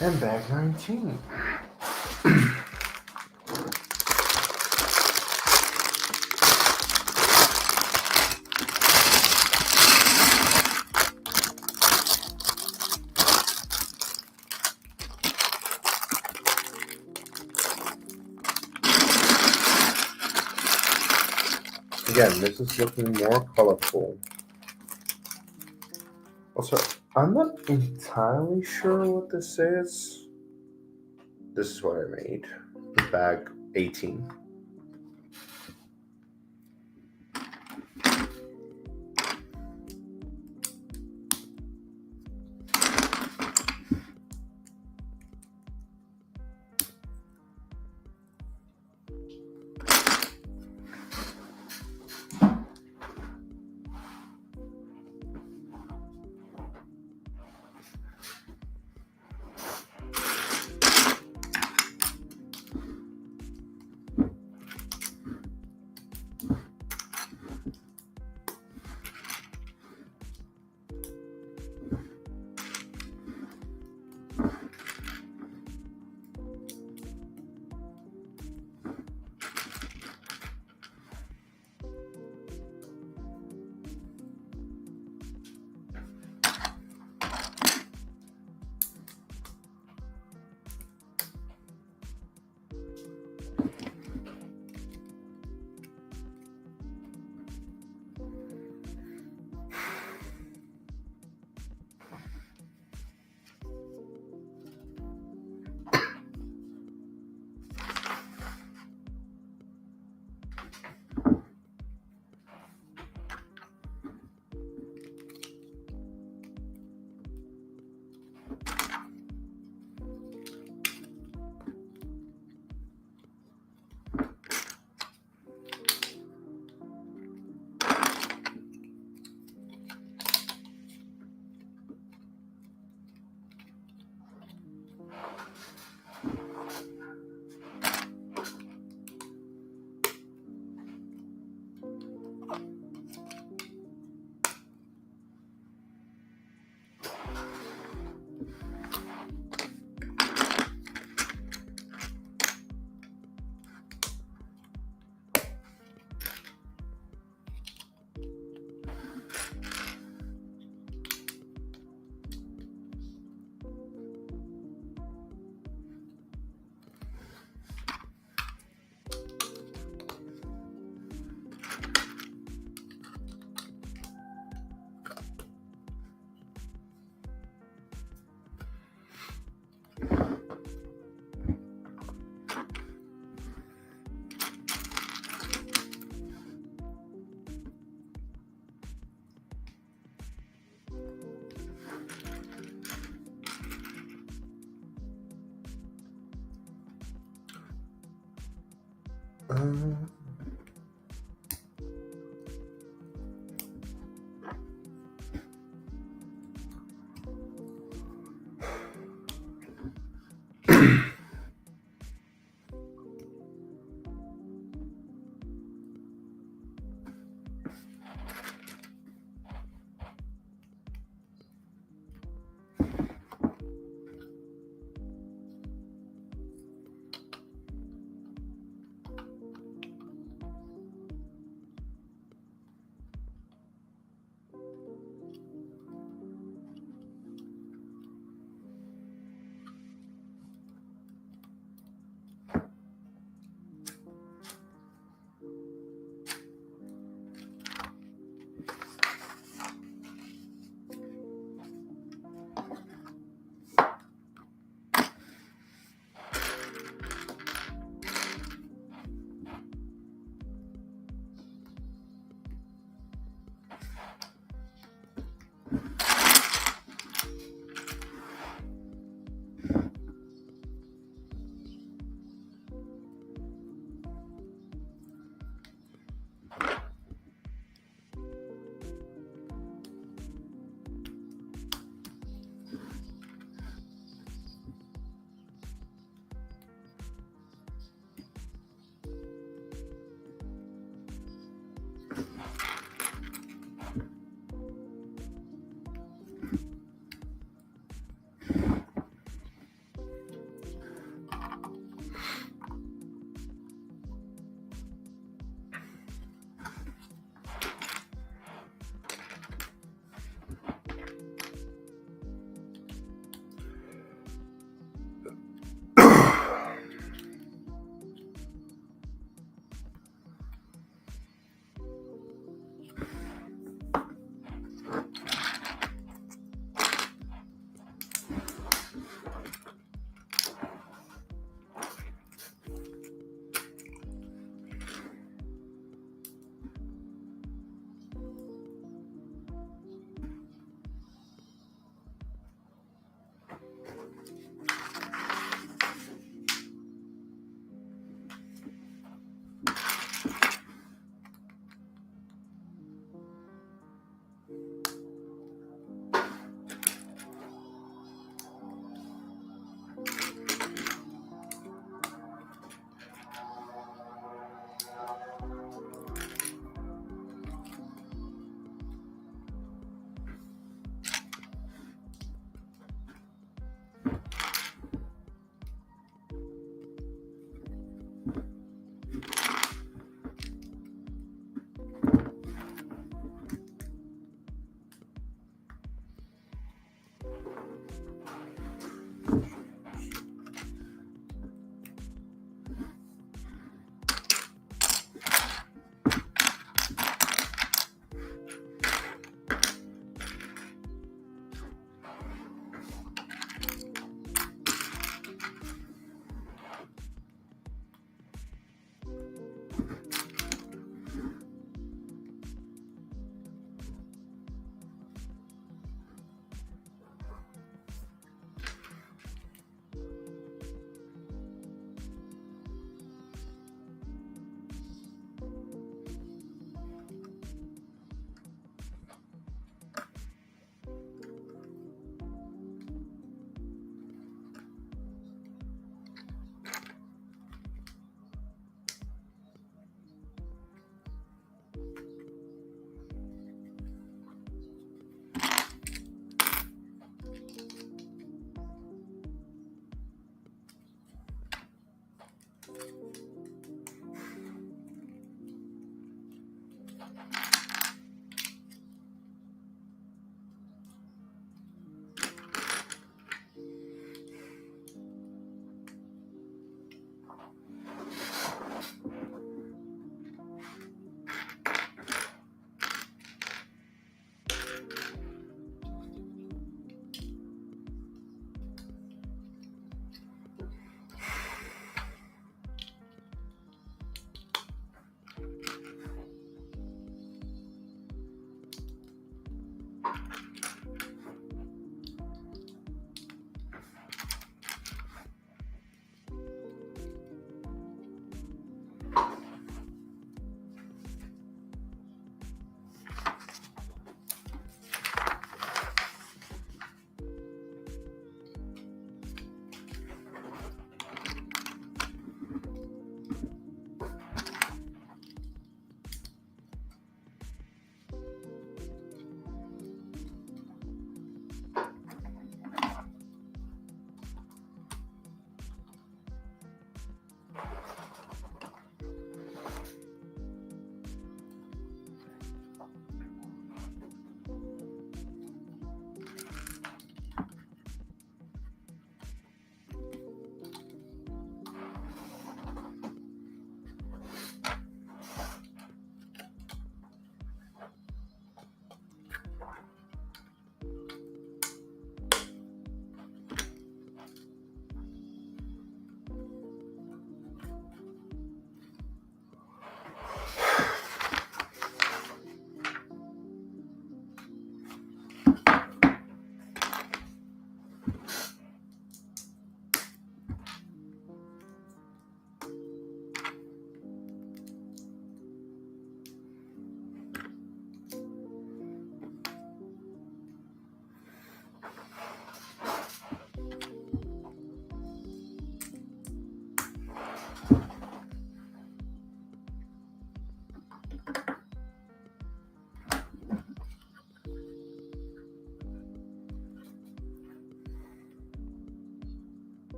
And bag 19. Again, this is looking more colorful. Also, I'm not entirely sure what this is. This is what I made. Bag 18. Um,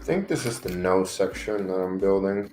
I think this is the nose section that I'm building.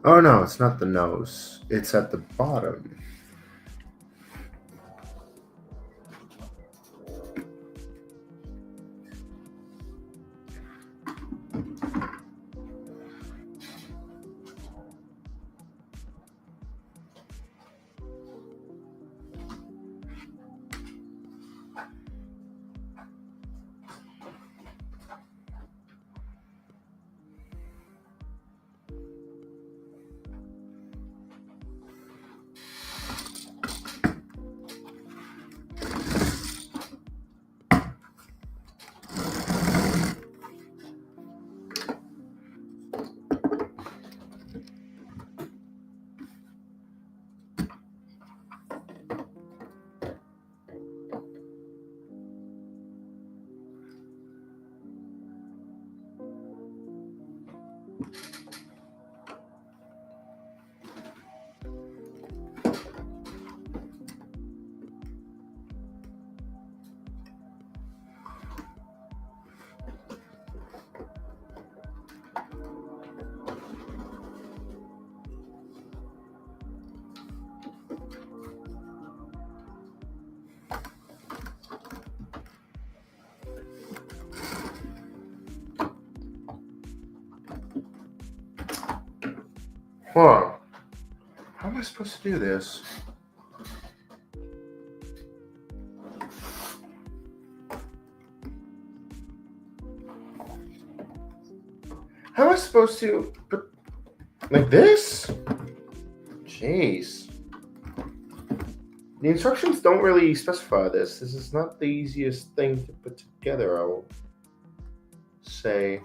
Oh no, it's not the nose. It's at the bottom. Huh. How am I supposed to do this? How am I supposed to put like this? Jeez. The instructions don't really specify this. This is not the easiest thing to put together, I will say.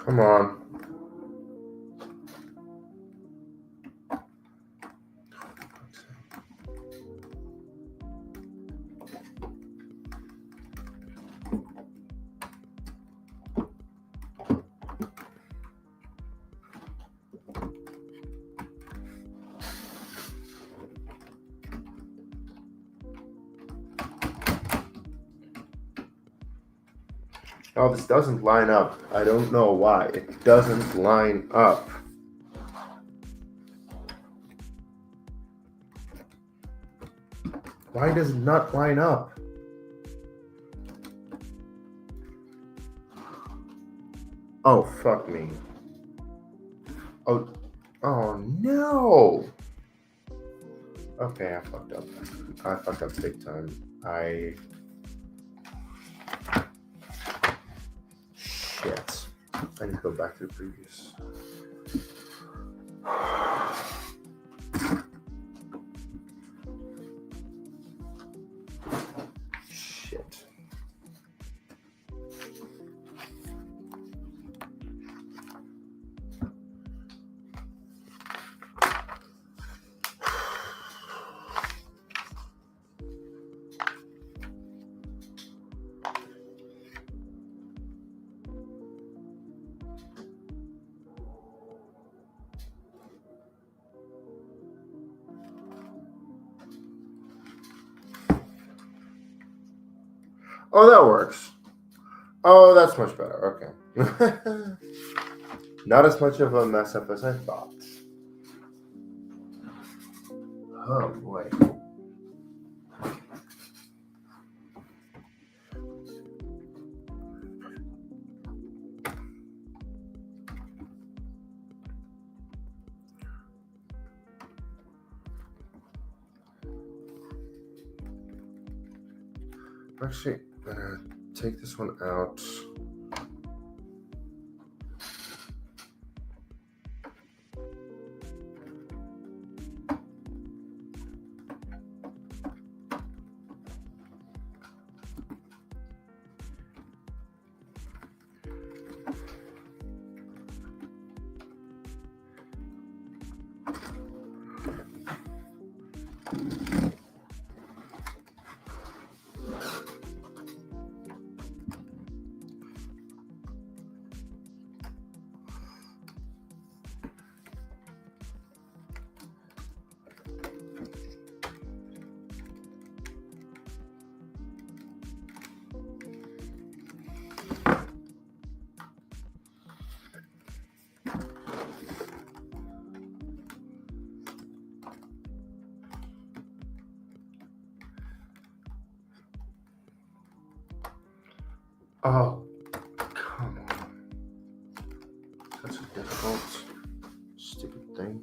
Come on. Oh, this doesn't line up. I don't know why. It doesn't line up. Why does it not line up? Oh, fuck me. Oh no! Okay, I fucked up. I fucked up big time. Shit. I need to go back to the previous. Shit. Oh, that works. Oh, that's much better. Okay. Not as much of a mess up as I thought. Oh, boy. Actually, I'm gonna take this one out. Oh, come on. That's a difficult, stupid thing.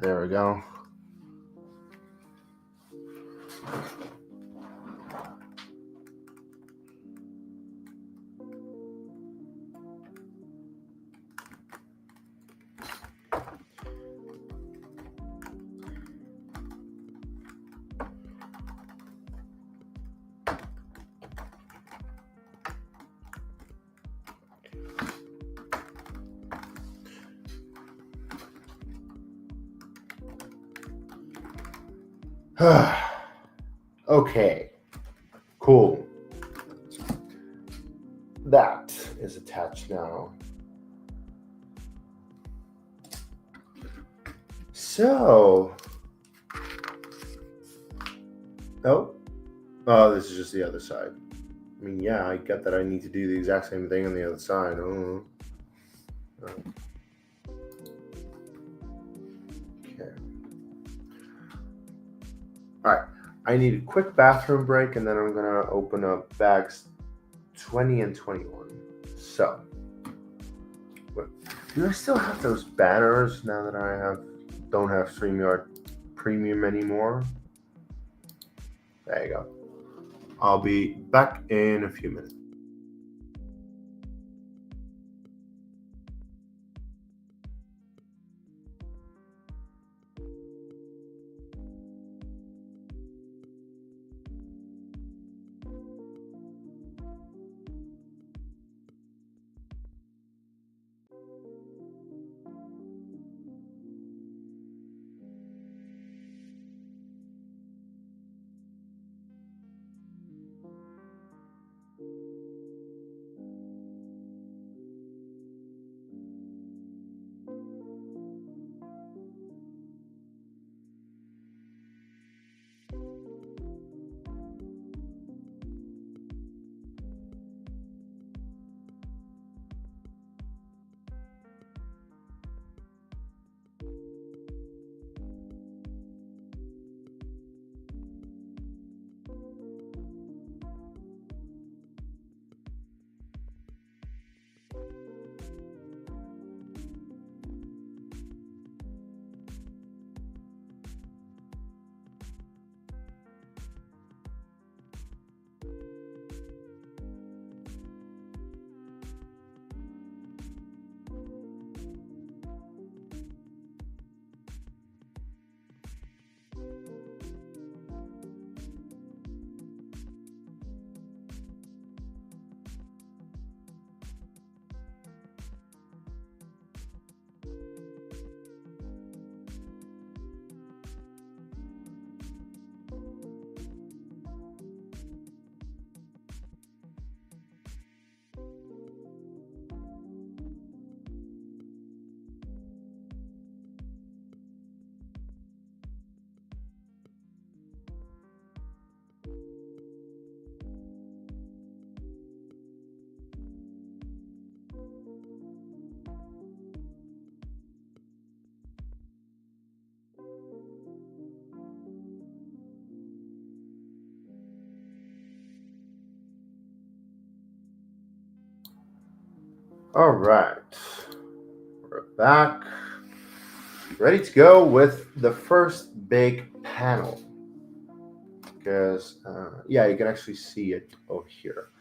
There we go. Okay, cool. That is attached now. So, oh, this is just the other side. I mean, yeah, I get that I need to do the exact same thing on the other side. Oh. Okay. All right. I need a quick bathroom break, and then I'm gonna open up bags 20 and 21. So, do I still have those banners now that I don't have StreamYard Premium anymore? There you go. I'll be back in a few minutes. All right, we're back. Ready to go with the first big panel. Because, yeah, you can actually see it over here.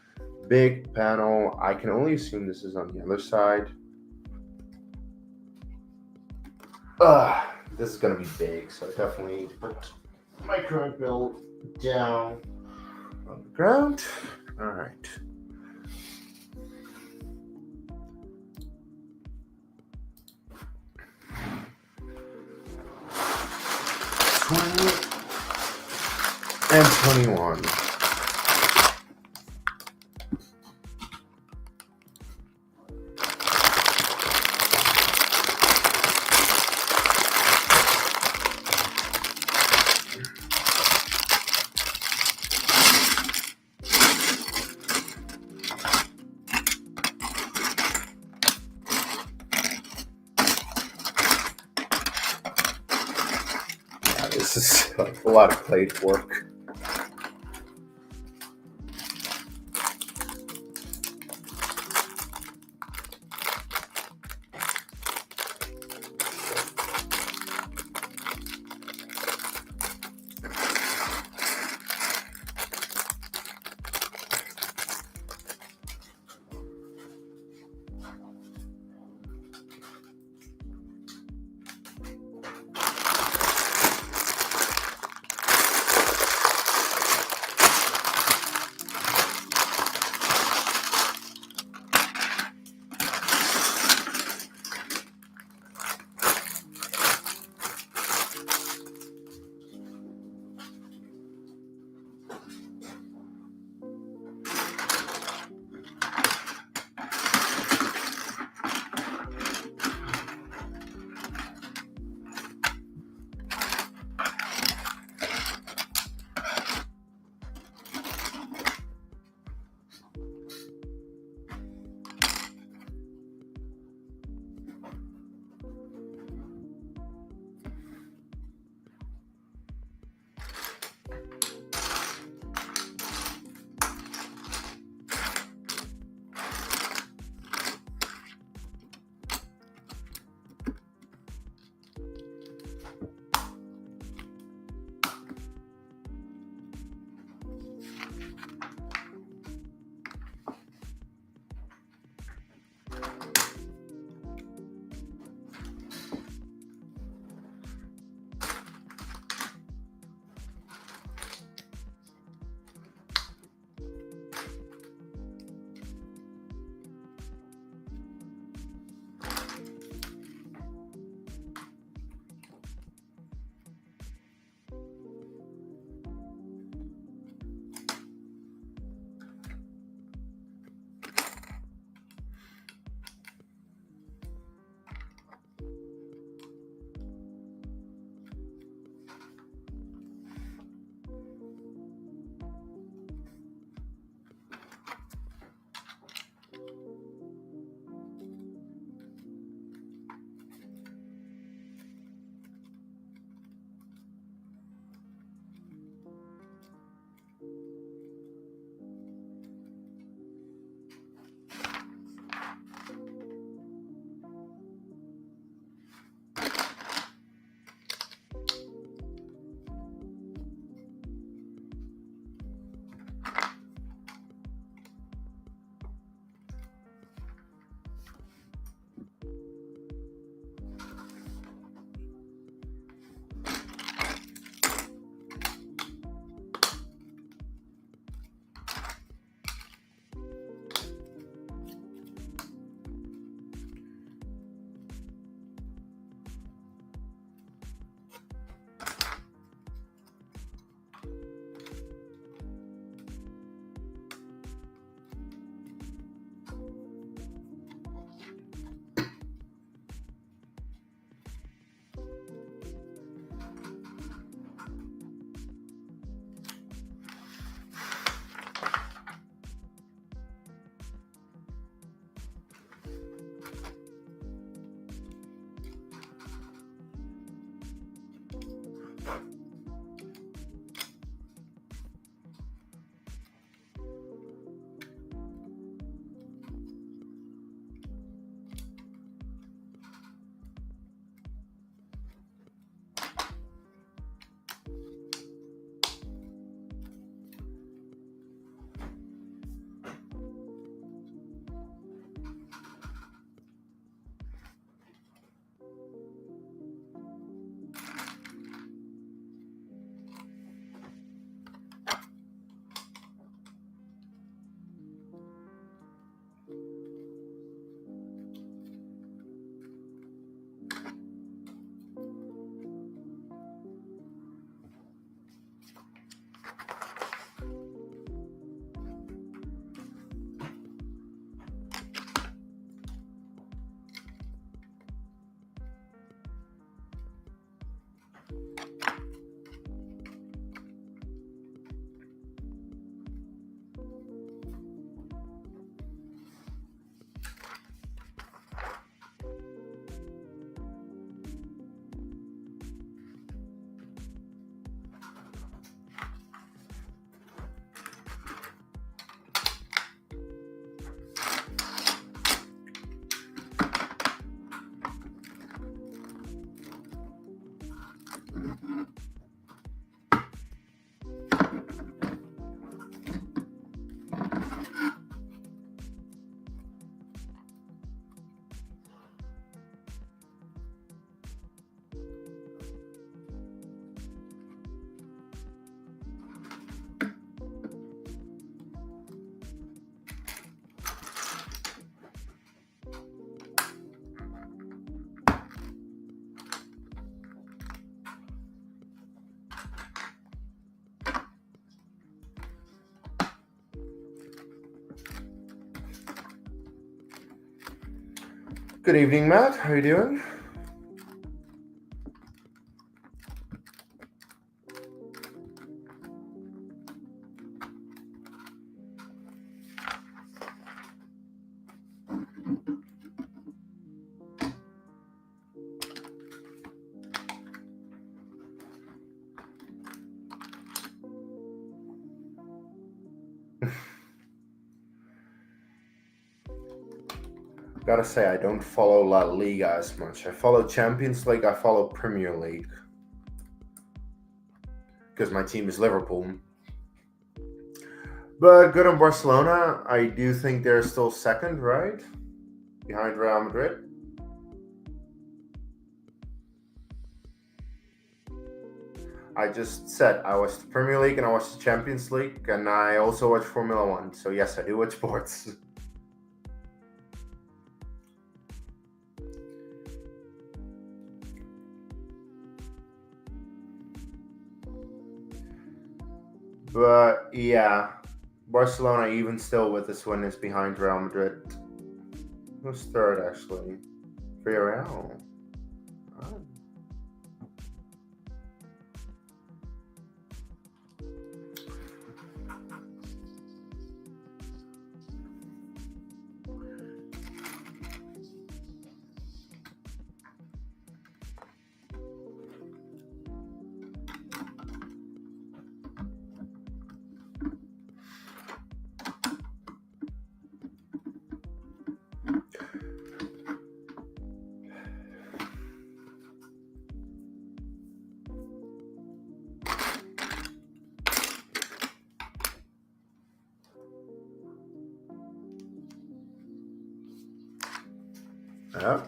Big panel. I can only assume this is on the other side. This is going to be big, so I definitely need to put my current build down on the ground. All right. And 21. This is a lot of plate work. Good evening, Matt. How are you doing? Gotta say, I don't follow La Liga as much. I follow Champions League, I follow Premier League. Because my team is Liverpool. But good on Barcelona. I do think they're still second, right? Behind Real Madrid. I just said I watched the Premier League and I watched the Champions League, and I also watch Formula One. So yes, I do watch sports. But yeah, Barcelona, even still with this win, is behind Real Madrid. Who's third, actually? Villarreal. Oh. Yeah.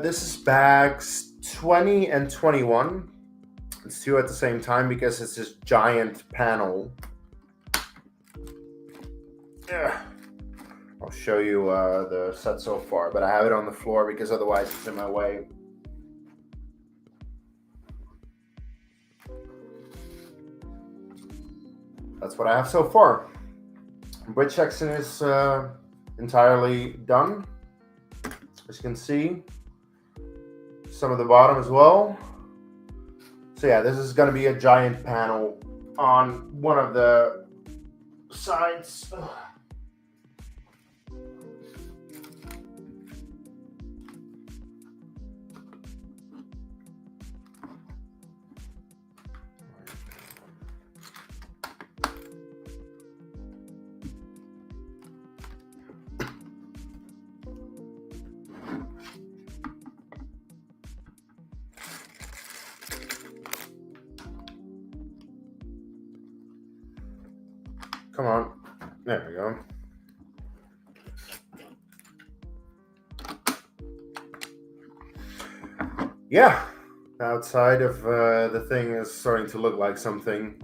This is bags 20 and 21. It's two at the same time because it's this giant panel. Yeah. I'll show you the set so far, but I have it on the floor because otherwise it's in my way. That's what I have so far. Bridge section is entirely done. As you can see, some of the bottom as well. So yeah, this is going to be a giant panel on one of the sides. Come on. There we go. Yeah. Outside of the thing is starting to look like something.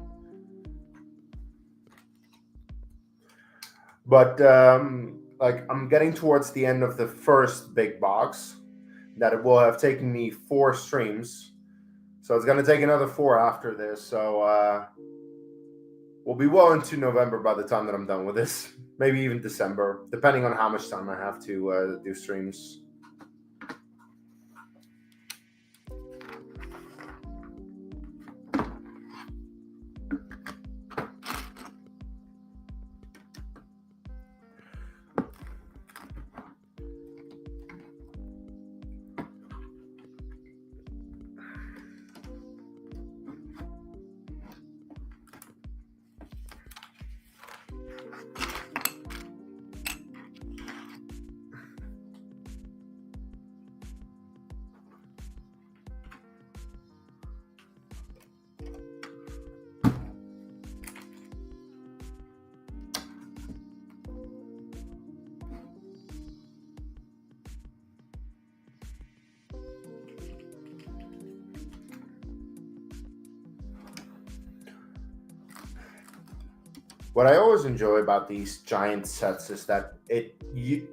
But like I'm getting towards the end of the first big box that it will have taken me 4 streams. So it's going to take another 4 after this. So we'll be well into November by the time that I'm done with this. Maybe even December, depending on how much time I have to do streams. What I always enjoy about these giant sets is that you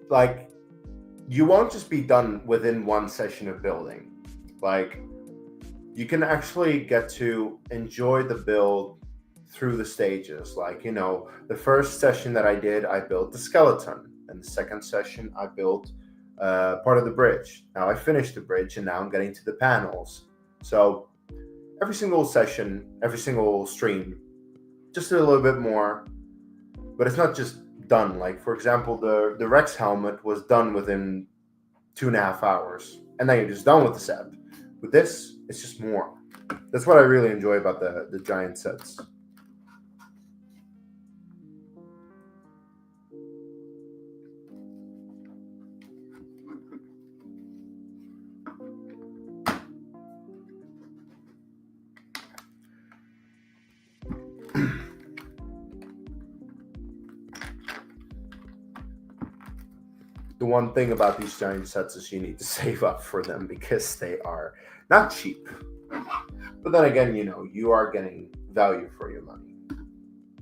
won't just be done within one session of building. Like, you can actually get to enjoy the build through the stages. Like, the first session that I did, I built the skeleton, and the second session I built part of the bridge. Now I finished the bridge, and now I'm getting to the panels. So every single session, every single stream, just a little bit more, but it's not just done. Like, for example, the Rex helmet was done within 2.5 hours, and then you're just done with the set. With this, it's just more. That's what I really enjoy about the giant sets. The one thing about these giant sets is you need to save up for them because they are not cheap. But then again, you are getting value for your money.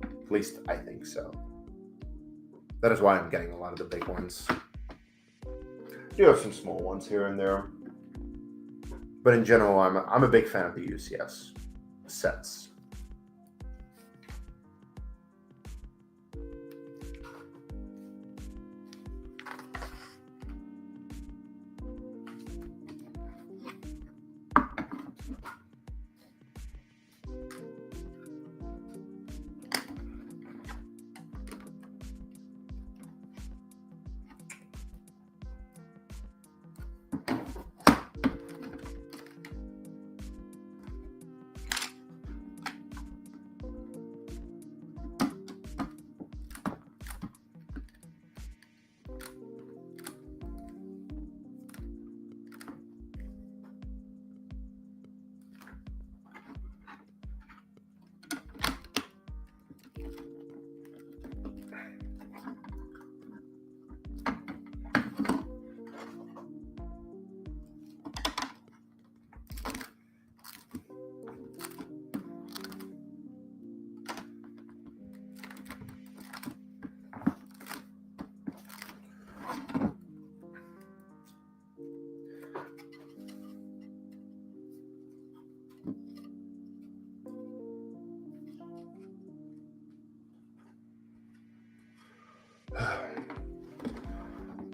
At least I think so. That is why I'm getting a lot of the big ones. You have some small ones here and there. But in general, I'm a big fan of the UCS sets.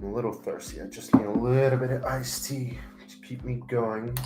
I'm a little thirsty. I just need a little bit of iced tea to keep me going.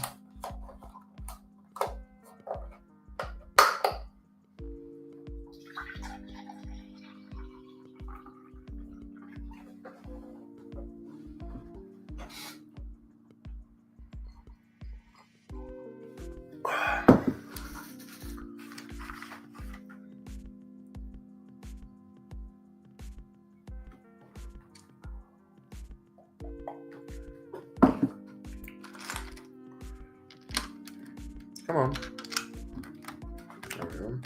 Come on. There we go.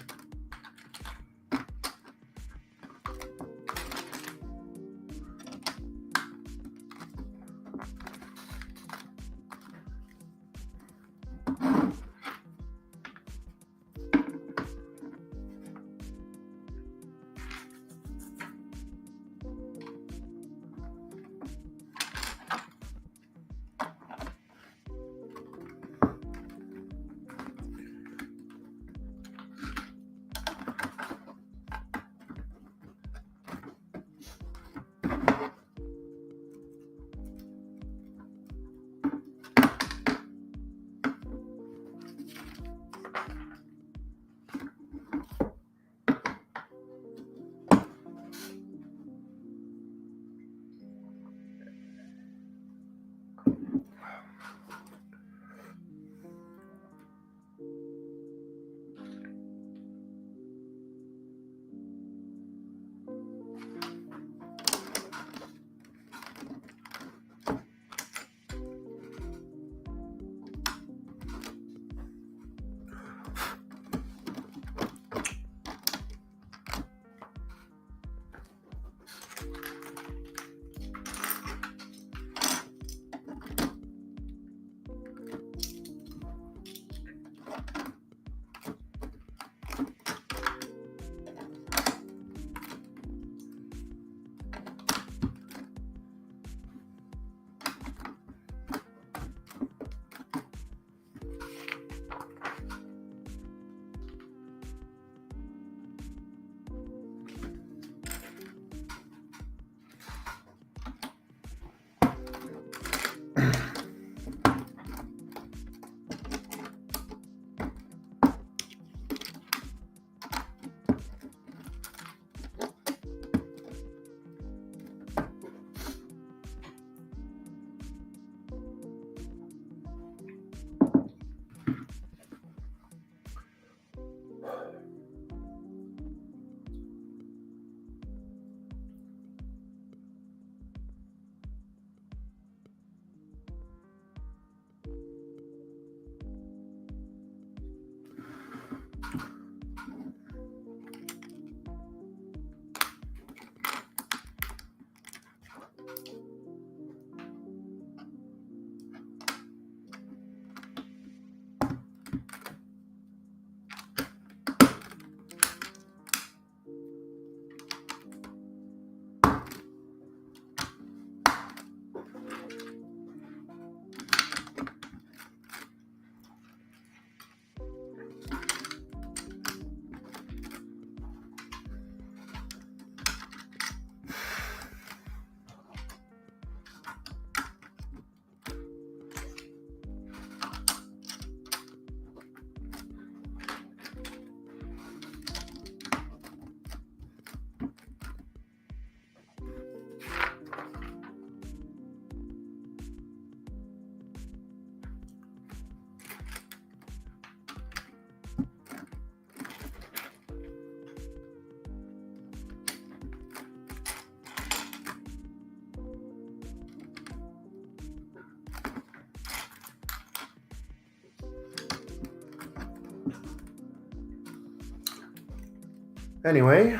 Anyway,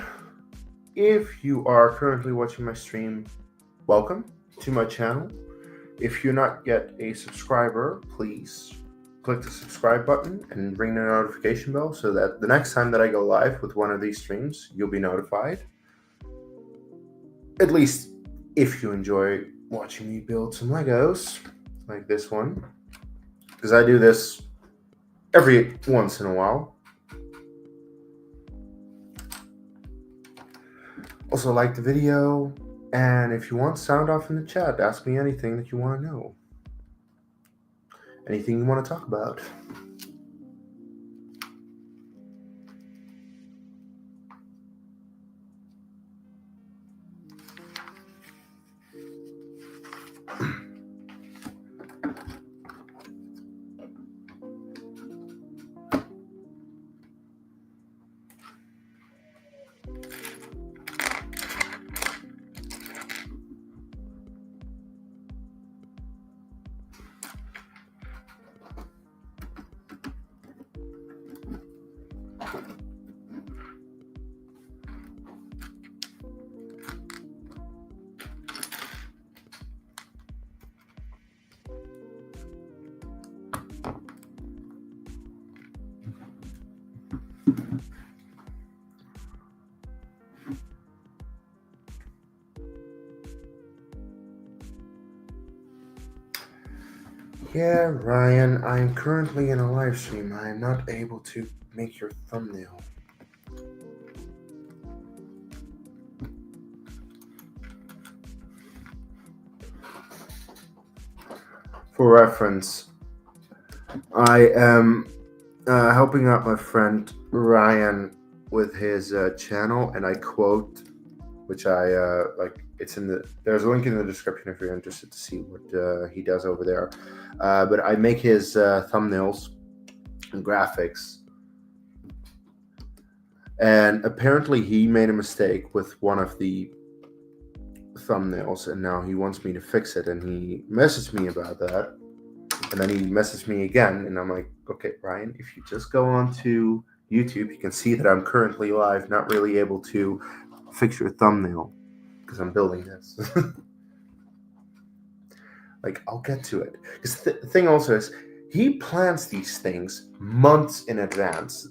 if you are currently watching my stream, welcome to my channel. If you're not yet a subscriber, please click the subscribe button and ring the notification bell so that the next time that I go live with one of these streams, you'll be notified. At least if you enjoy watching me build some Legos, like this one, because I do this every once in a while. Also, like the video, and if you want, sound off in the chat. Ask me anything that you want to know. Anything you want to talk about. Yeah, Ryan, I'm currently in a live stream. I am not able to make your thumbnail. For reference, I am helping out my friend Ryan with his channel, and I quote, which I like. It's in the. There's a link in the description if you're interested to see what he does over there. But I make his thumbnails and graphics, and apparently he made a mistake with one of the thumbnails, and now he wants me to fix it. And he messaged me about that, and then he messaged me again, and I'm like, okay, Ryan, if you just go on to YouTube, you can see that I'm currently live, not really able to fix your thumbnail because I'm building this. Like, I'll get to it. Because the thing also is, he plans these things months in advance.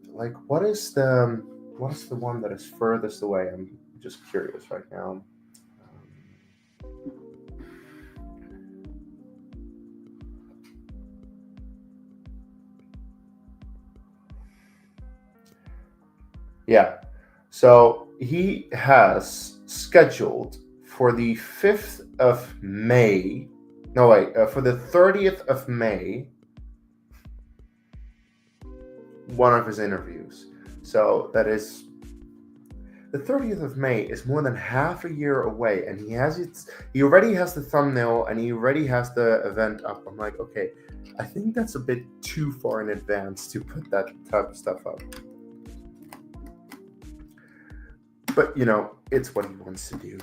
Like, what is the one that is furthest away? I'm just curious right now. Yeah. So he has scheduled for the 5th of May. No, wait, for the 30th of May, one of his interviews. So that is the 30th of May is more than half a year away, and he already has the thumbnail and he already has the event up. I'm like, okay, I think that's a bit too far in advance to put that type of stuff up. But, you know, it's what he wants to do.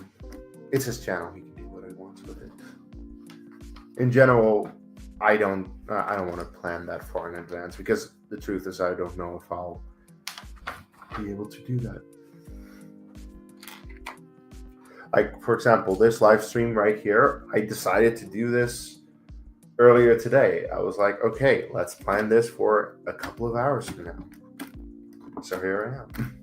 It's his channel. He can do what he wants with it. In general, I don't want to plan that far in advance because the truth is I don't know if I'll be able to do that. Like, for example, this live stream right here, I decided to do this earlier today. I was like, okay, let's plan this for a couple of hours from now. So here I am.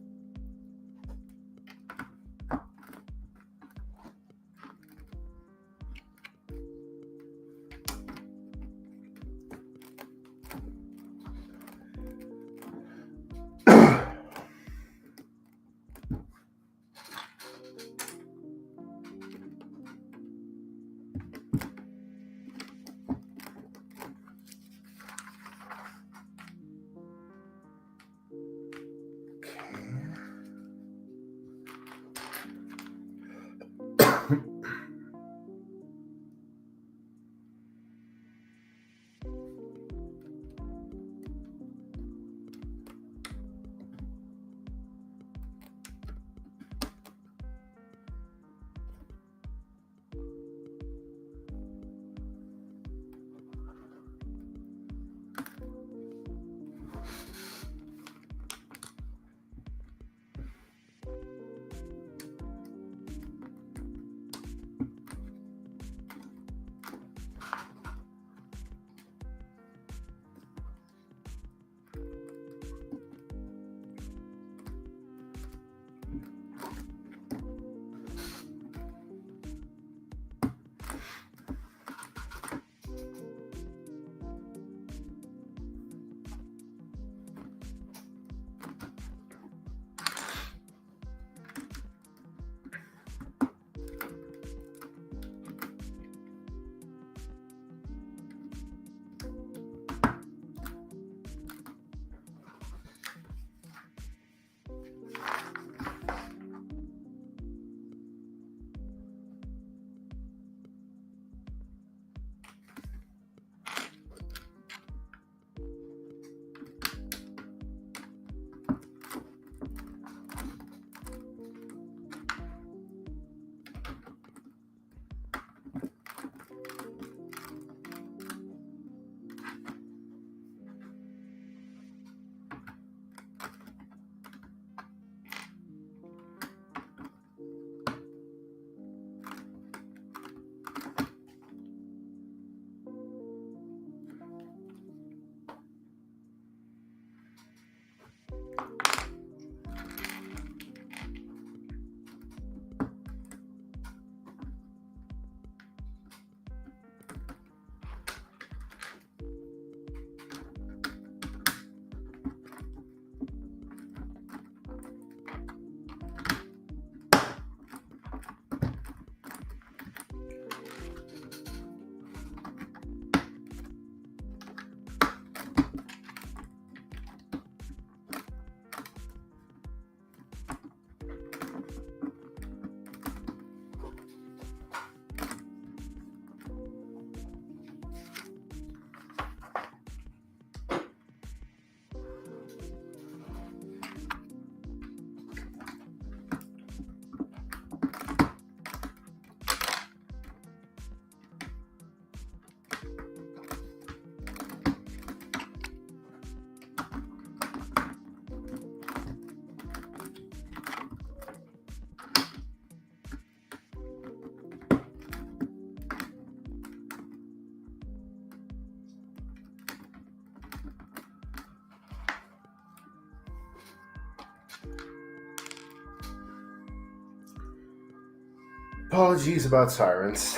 Apologies about sirens.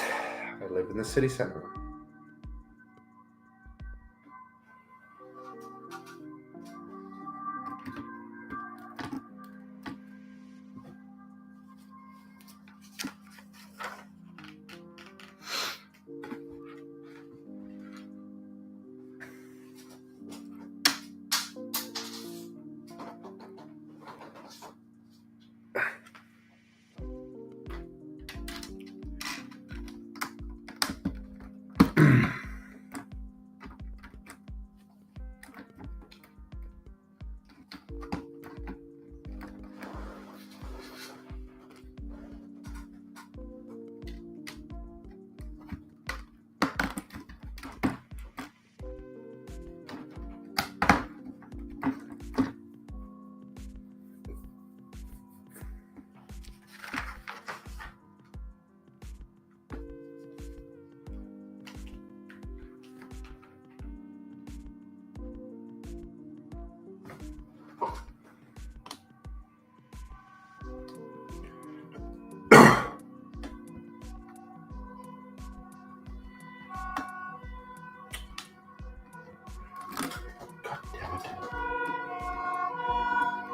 I live in the city center.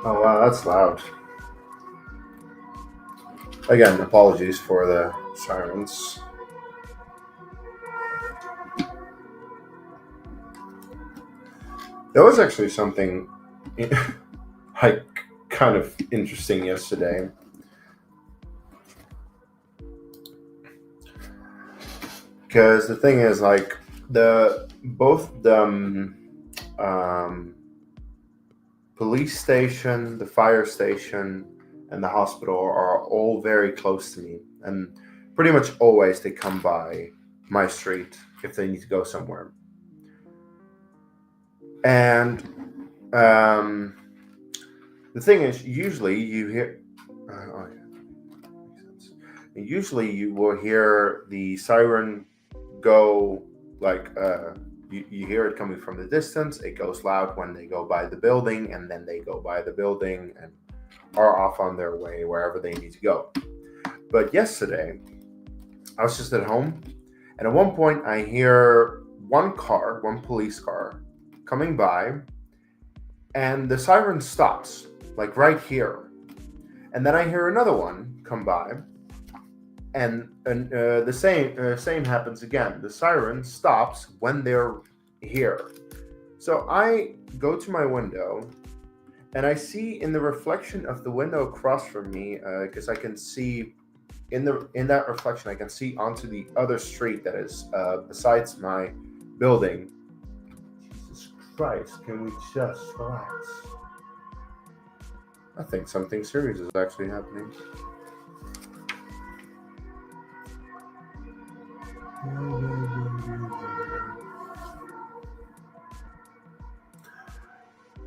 Oh wow, that's loud. Again, apologies for the sirens. There was actually something like kind of interesting yesterday. Because the thing is, like, both the police station, the fire station, and the hospital are all very close to me, and pretty much always they come by my street if they need to go somewhere. And the thing is, usually you hear. Oh yeah, makes sense. Usually you will hear the siren go like you hear it coming from the distance. It goes loud when they go by the building, and then they go by the building and are off on their way wherever they need to go. But yesterday, I was just at home, and at one point I hear one police car, coming by, and the siren stops, like right here. And then I hear another one come by, and the same happens again. The siren stops when they're here. So I go to my window, and I see in the reflection of the window across from me, because I can see in that reflection, I can see onto the other street that is besides my building. Jesus Christ! Can we just relax? I think something serious is actually happening.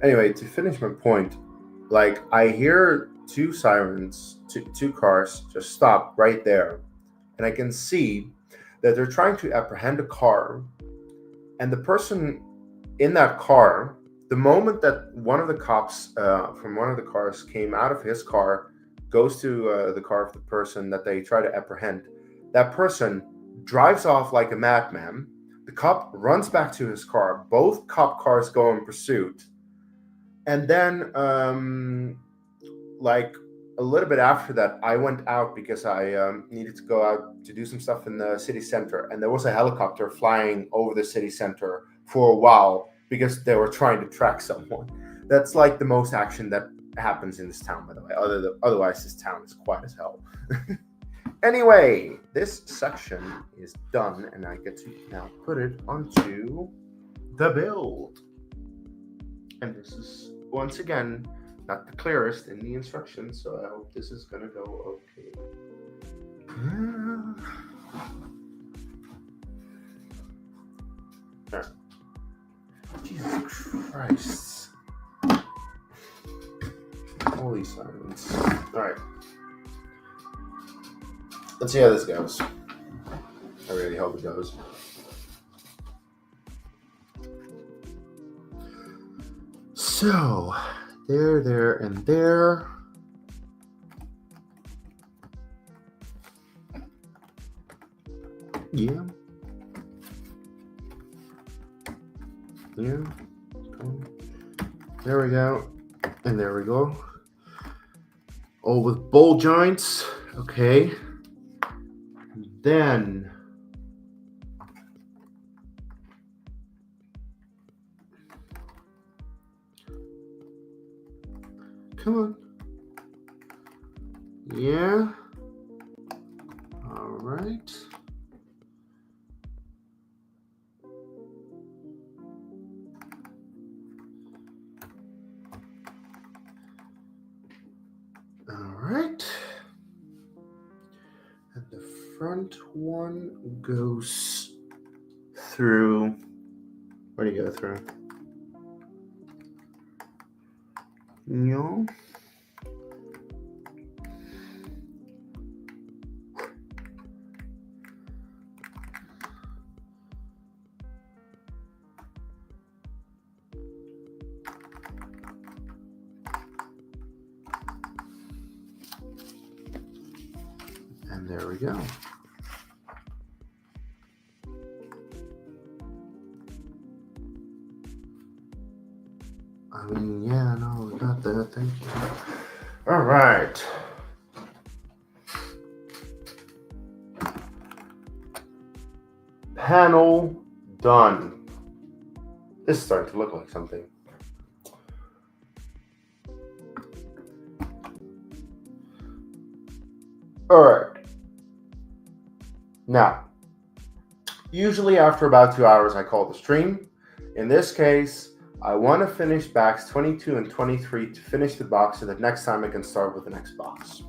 Anyway, to finish my point, like I hear two sirens, two cars just stop right there, and I can see that they're trying to apprehend a car, and the person in that car, the moment that one of the cops from one of the cars came out of his car, goes to the car of the person that they try to apprehend, that person drives off like a madman. The cop runs back to his car. Both cop cars go in pursuit. And then, like a little bit after that, I went out because I needed to go out to do some stuff in the city center. And there was a helicopter flying over the city center for a while because they were trying to track someone. That's like the most action that happens in this town, by the way. Otherwise, this town is quiet as hell. Anyway, this section is done, and I get to now put it onto the build. And this is, once again, not the clearest in the instructions, so I hope this is going to go okay. Right. Jesus Christ. Holy silence. Alright. Let's see how this goes. I really hope it goes. So, there, and there. Yeah. There we go. And there we go. All with ball joints. Okay. Then come on. Yeah. All right. All right. And the front one goes through. Where do you go through? No. And there we go. I mean, yeah, no, we got that. Thank you. All right. Panel done. This is starting to look like something. All right. Now, usually after about 2 hours, I call the stream. In this case, I want to finish backs 22 and 23 to finish the box so that next time I can start with the next box.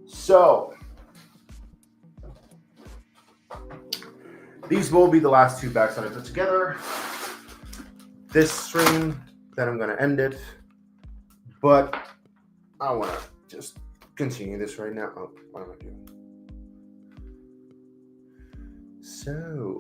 So, these will be the last 2 backs that I put together. This stream, then I'm going to end it. But I want to just continue this right now. Oh, what am I doing? So,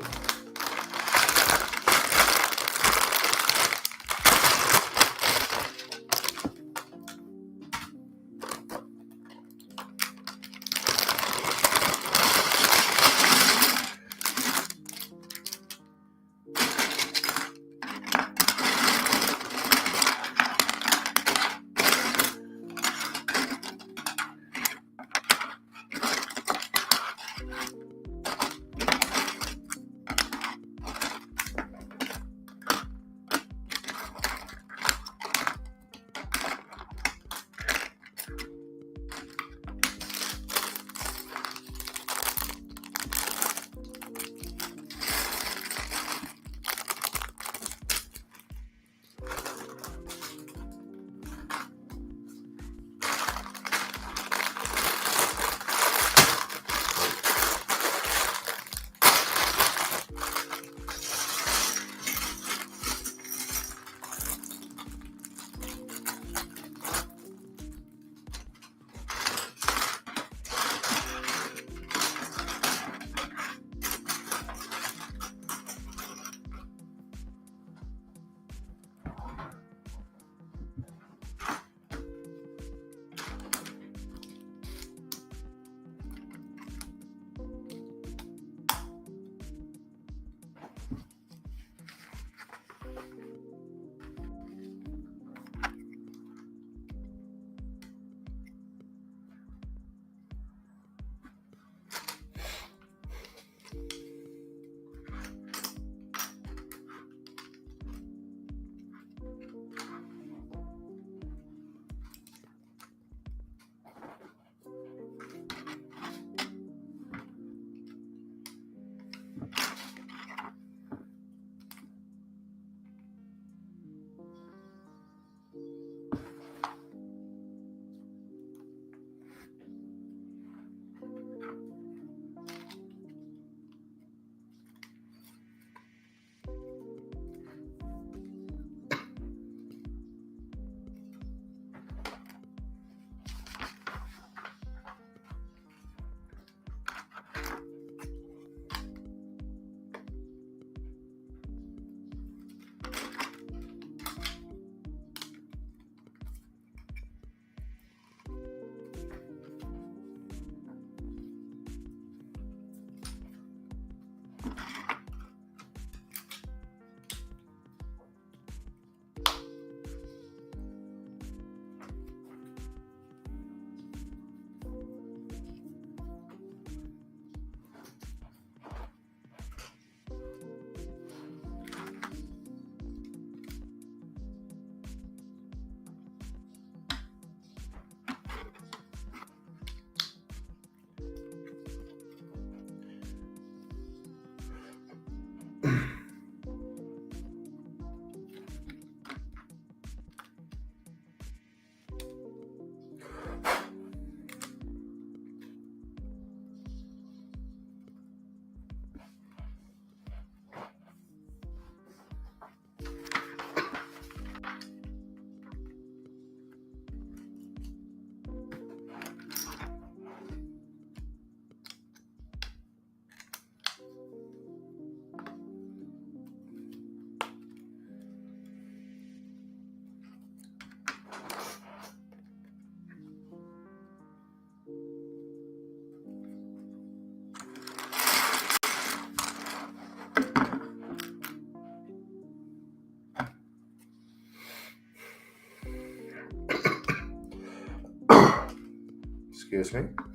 Excuse me.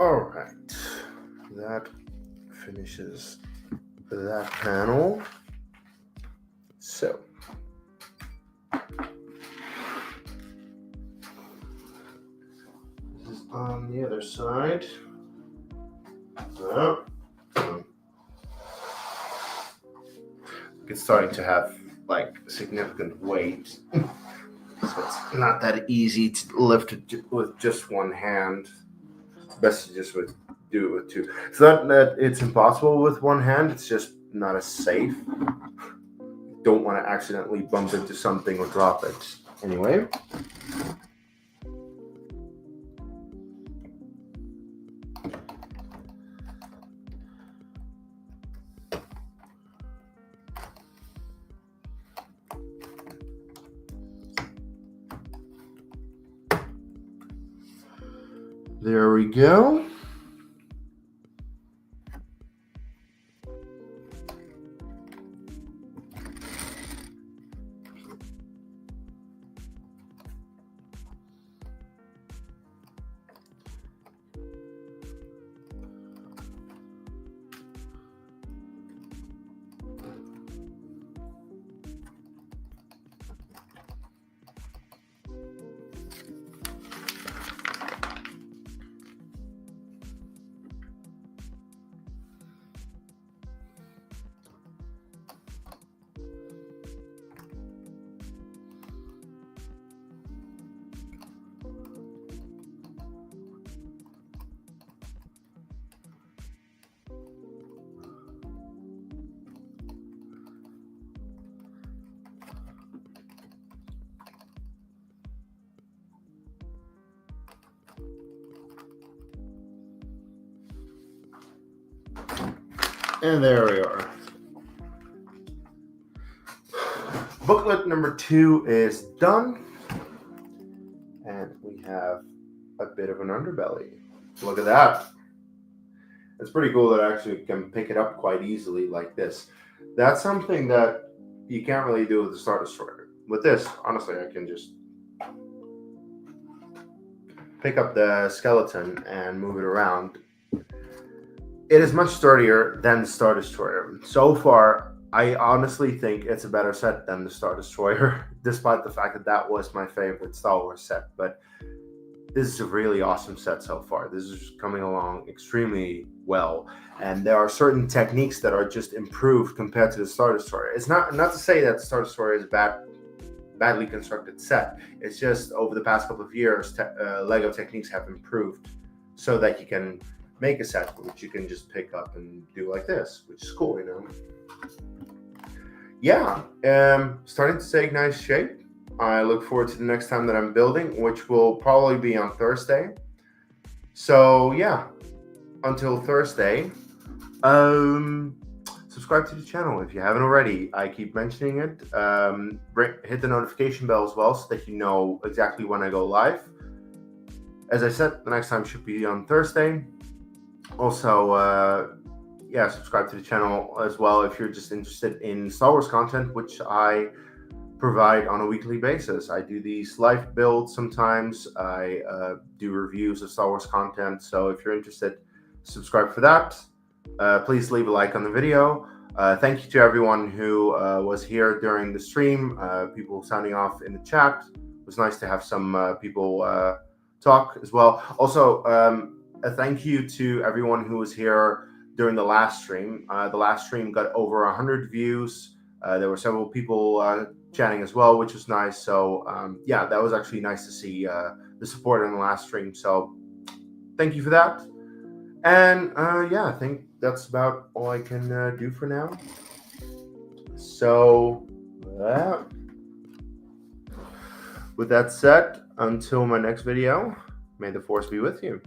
All right, that finishes that panel. So this is on the other side. It's starting to have like significant weight, so it's not that easy to lift it with just one hand. Best to just do it with two. It's not that it's impossible with one hand, it's just not as safe. Don't want to accidentally bump into something or drop it. Anyway. There we go. And there we are. Booklet number 2 is done. And we have a bit of an underbelly. Look at that. It's pretty cool that I actually can pick it up quite easily like this. That's something that you can't really do with the Star Destroyer. With this, honestly, I can just pick up the skeleton and move it around. It is much sturdier than the Star Destroyer. So far, I honestly think it's a better set than the Star Destroyer, despite the fact that that was my favorite Star Wars set. But this is a really awesome set so far. This is coming along extremely well. And there are certain techniques that are just improved compared to the Star Destroyer. It's not to say that the Star Destroyer is a badly constructed set. It's just over the past couple of years, LEGO techniques have improved so that you can make a set which you can just pick up and do like this, which is cool, you know. Yeah, starting to take nice shape. I look forward to the next time that I'm building, which will probably be on Thursday. So yeah, until Thursday, subscribe to the channel if you haven't already. I keep mentioning it. Hit the notification bell as well so that you know exactly when I go live. As I said, the next time should be on Thursday. Also, yeah, subscribe to the channel as well if you're just interested in Star Wars content, which I provide on a weekly basis. I do these live builds sometimes. I do reviews of Star Wars content. So if you're interested, subscribe for that. Please leave a like on the video. Thank you to everyone who was here during the stream. People signing off in the chat. It was nice to have some people talk as well. Also, a thank you to everyone who was here during the last stream. The last stream got over 100 views. There were several people chatting as well, which was nice. So yeah, that was actually nice to see the support on the last stream. So thank you for that. And yeah, I think that's about all I can do for now. So with that said, until my next video, may the Force be with you.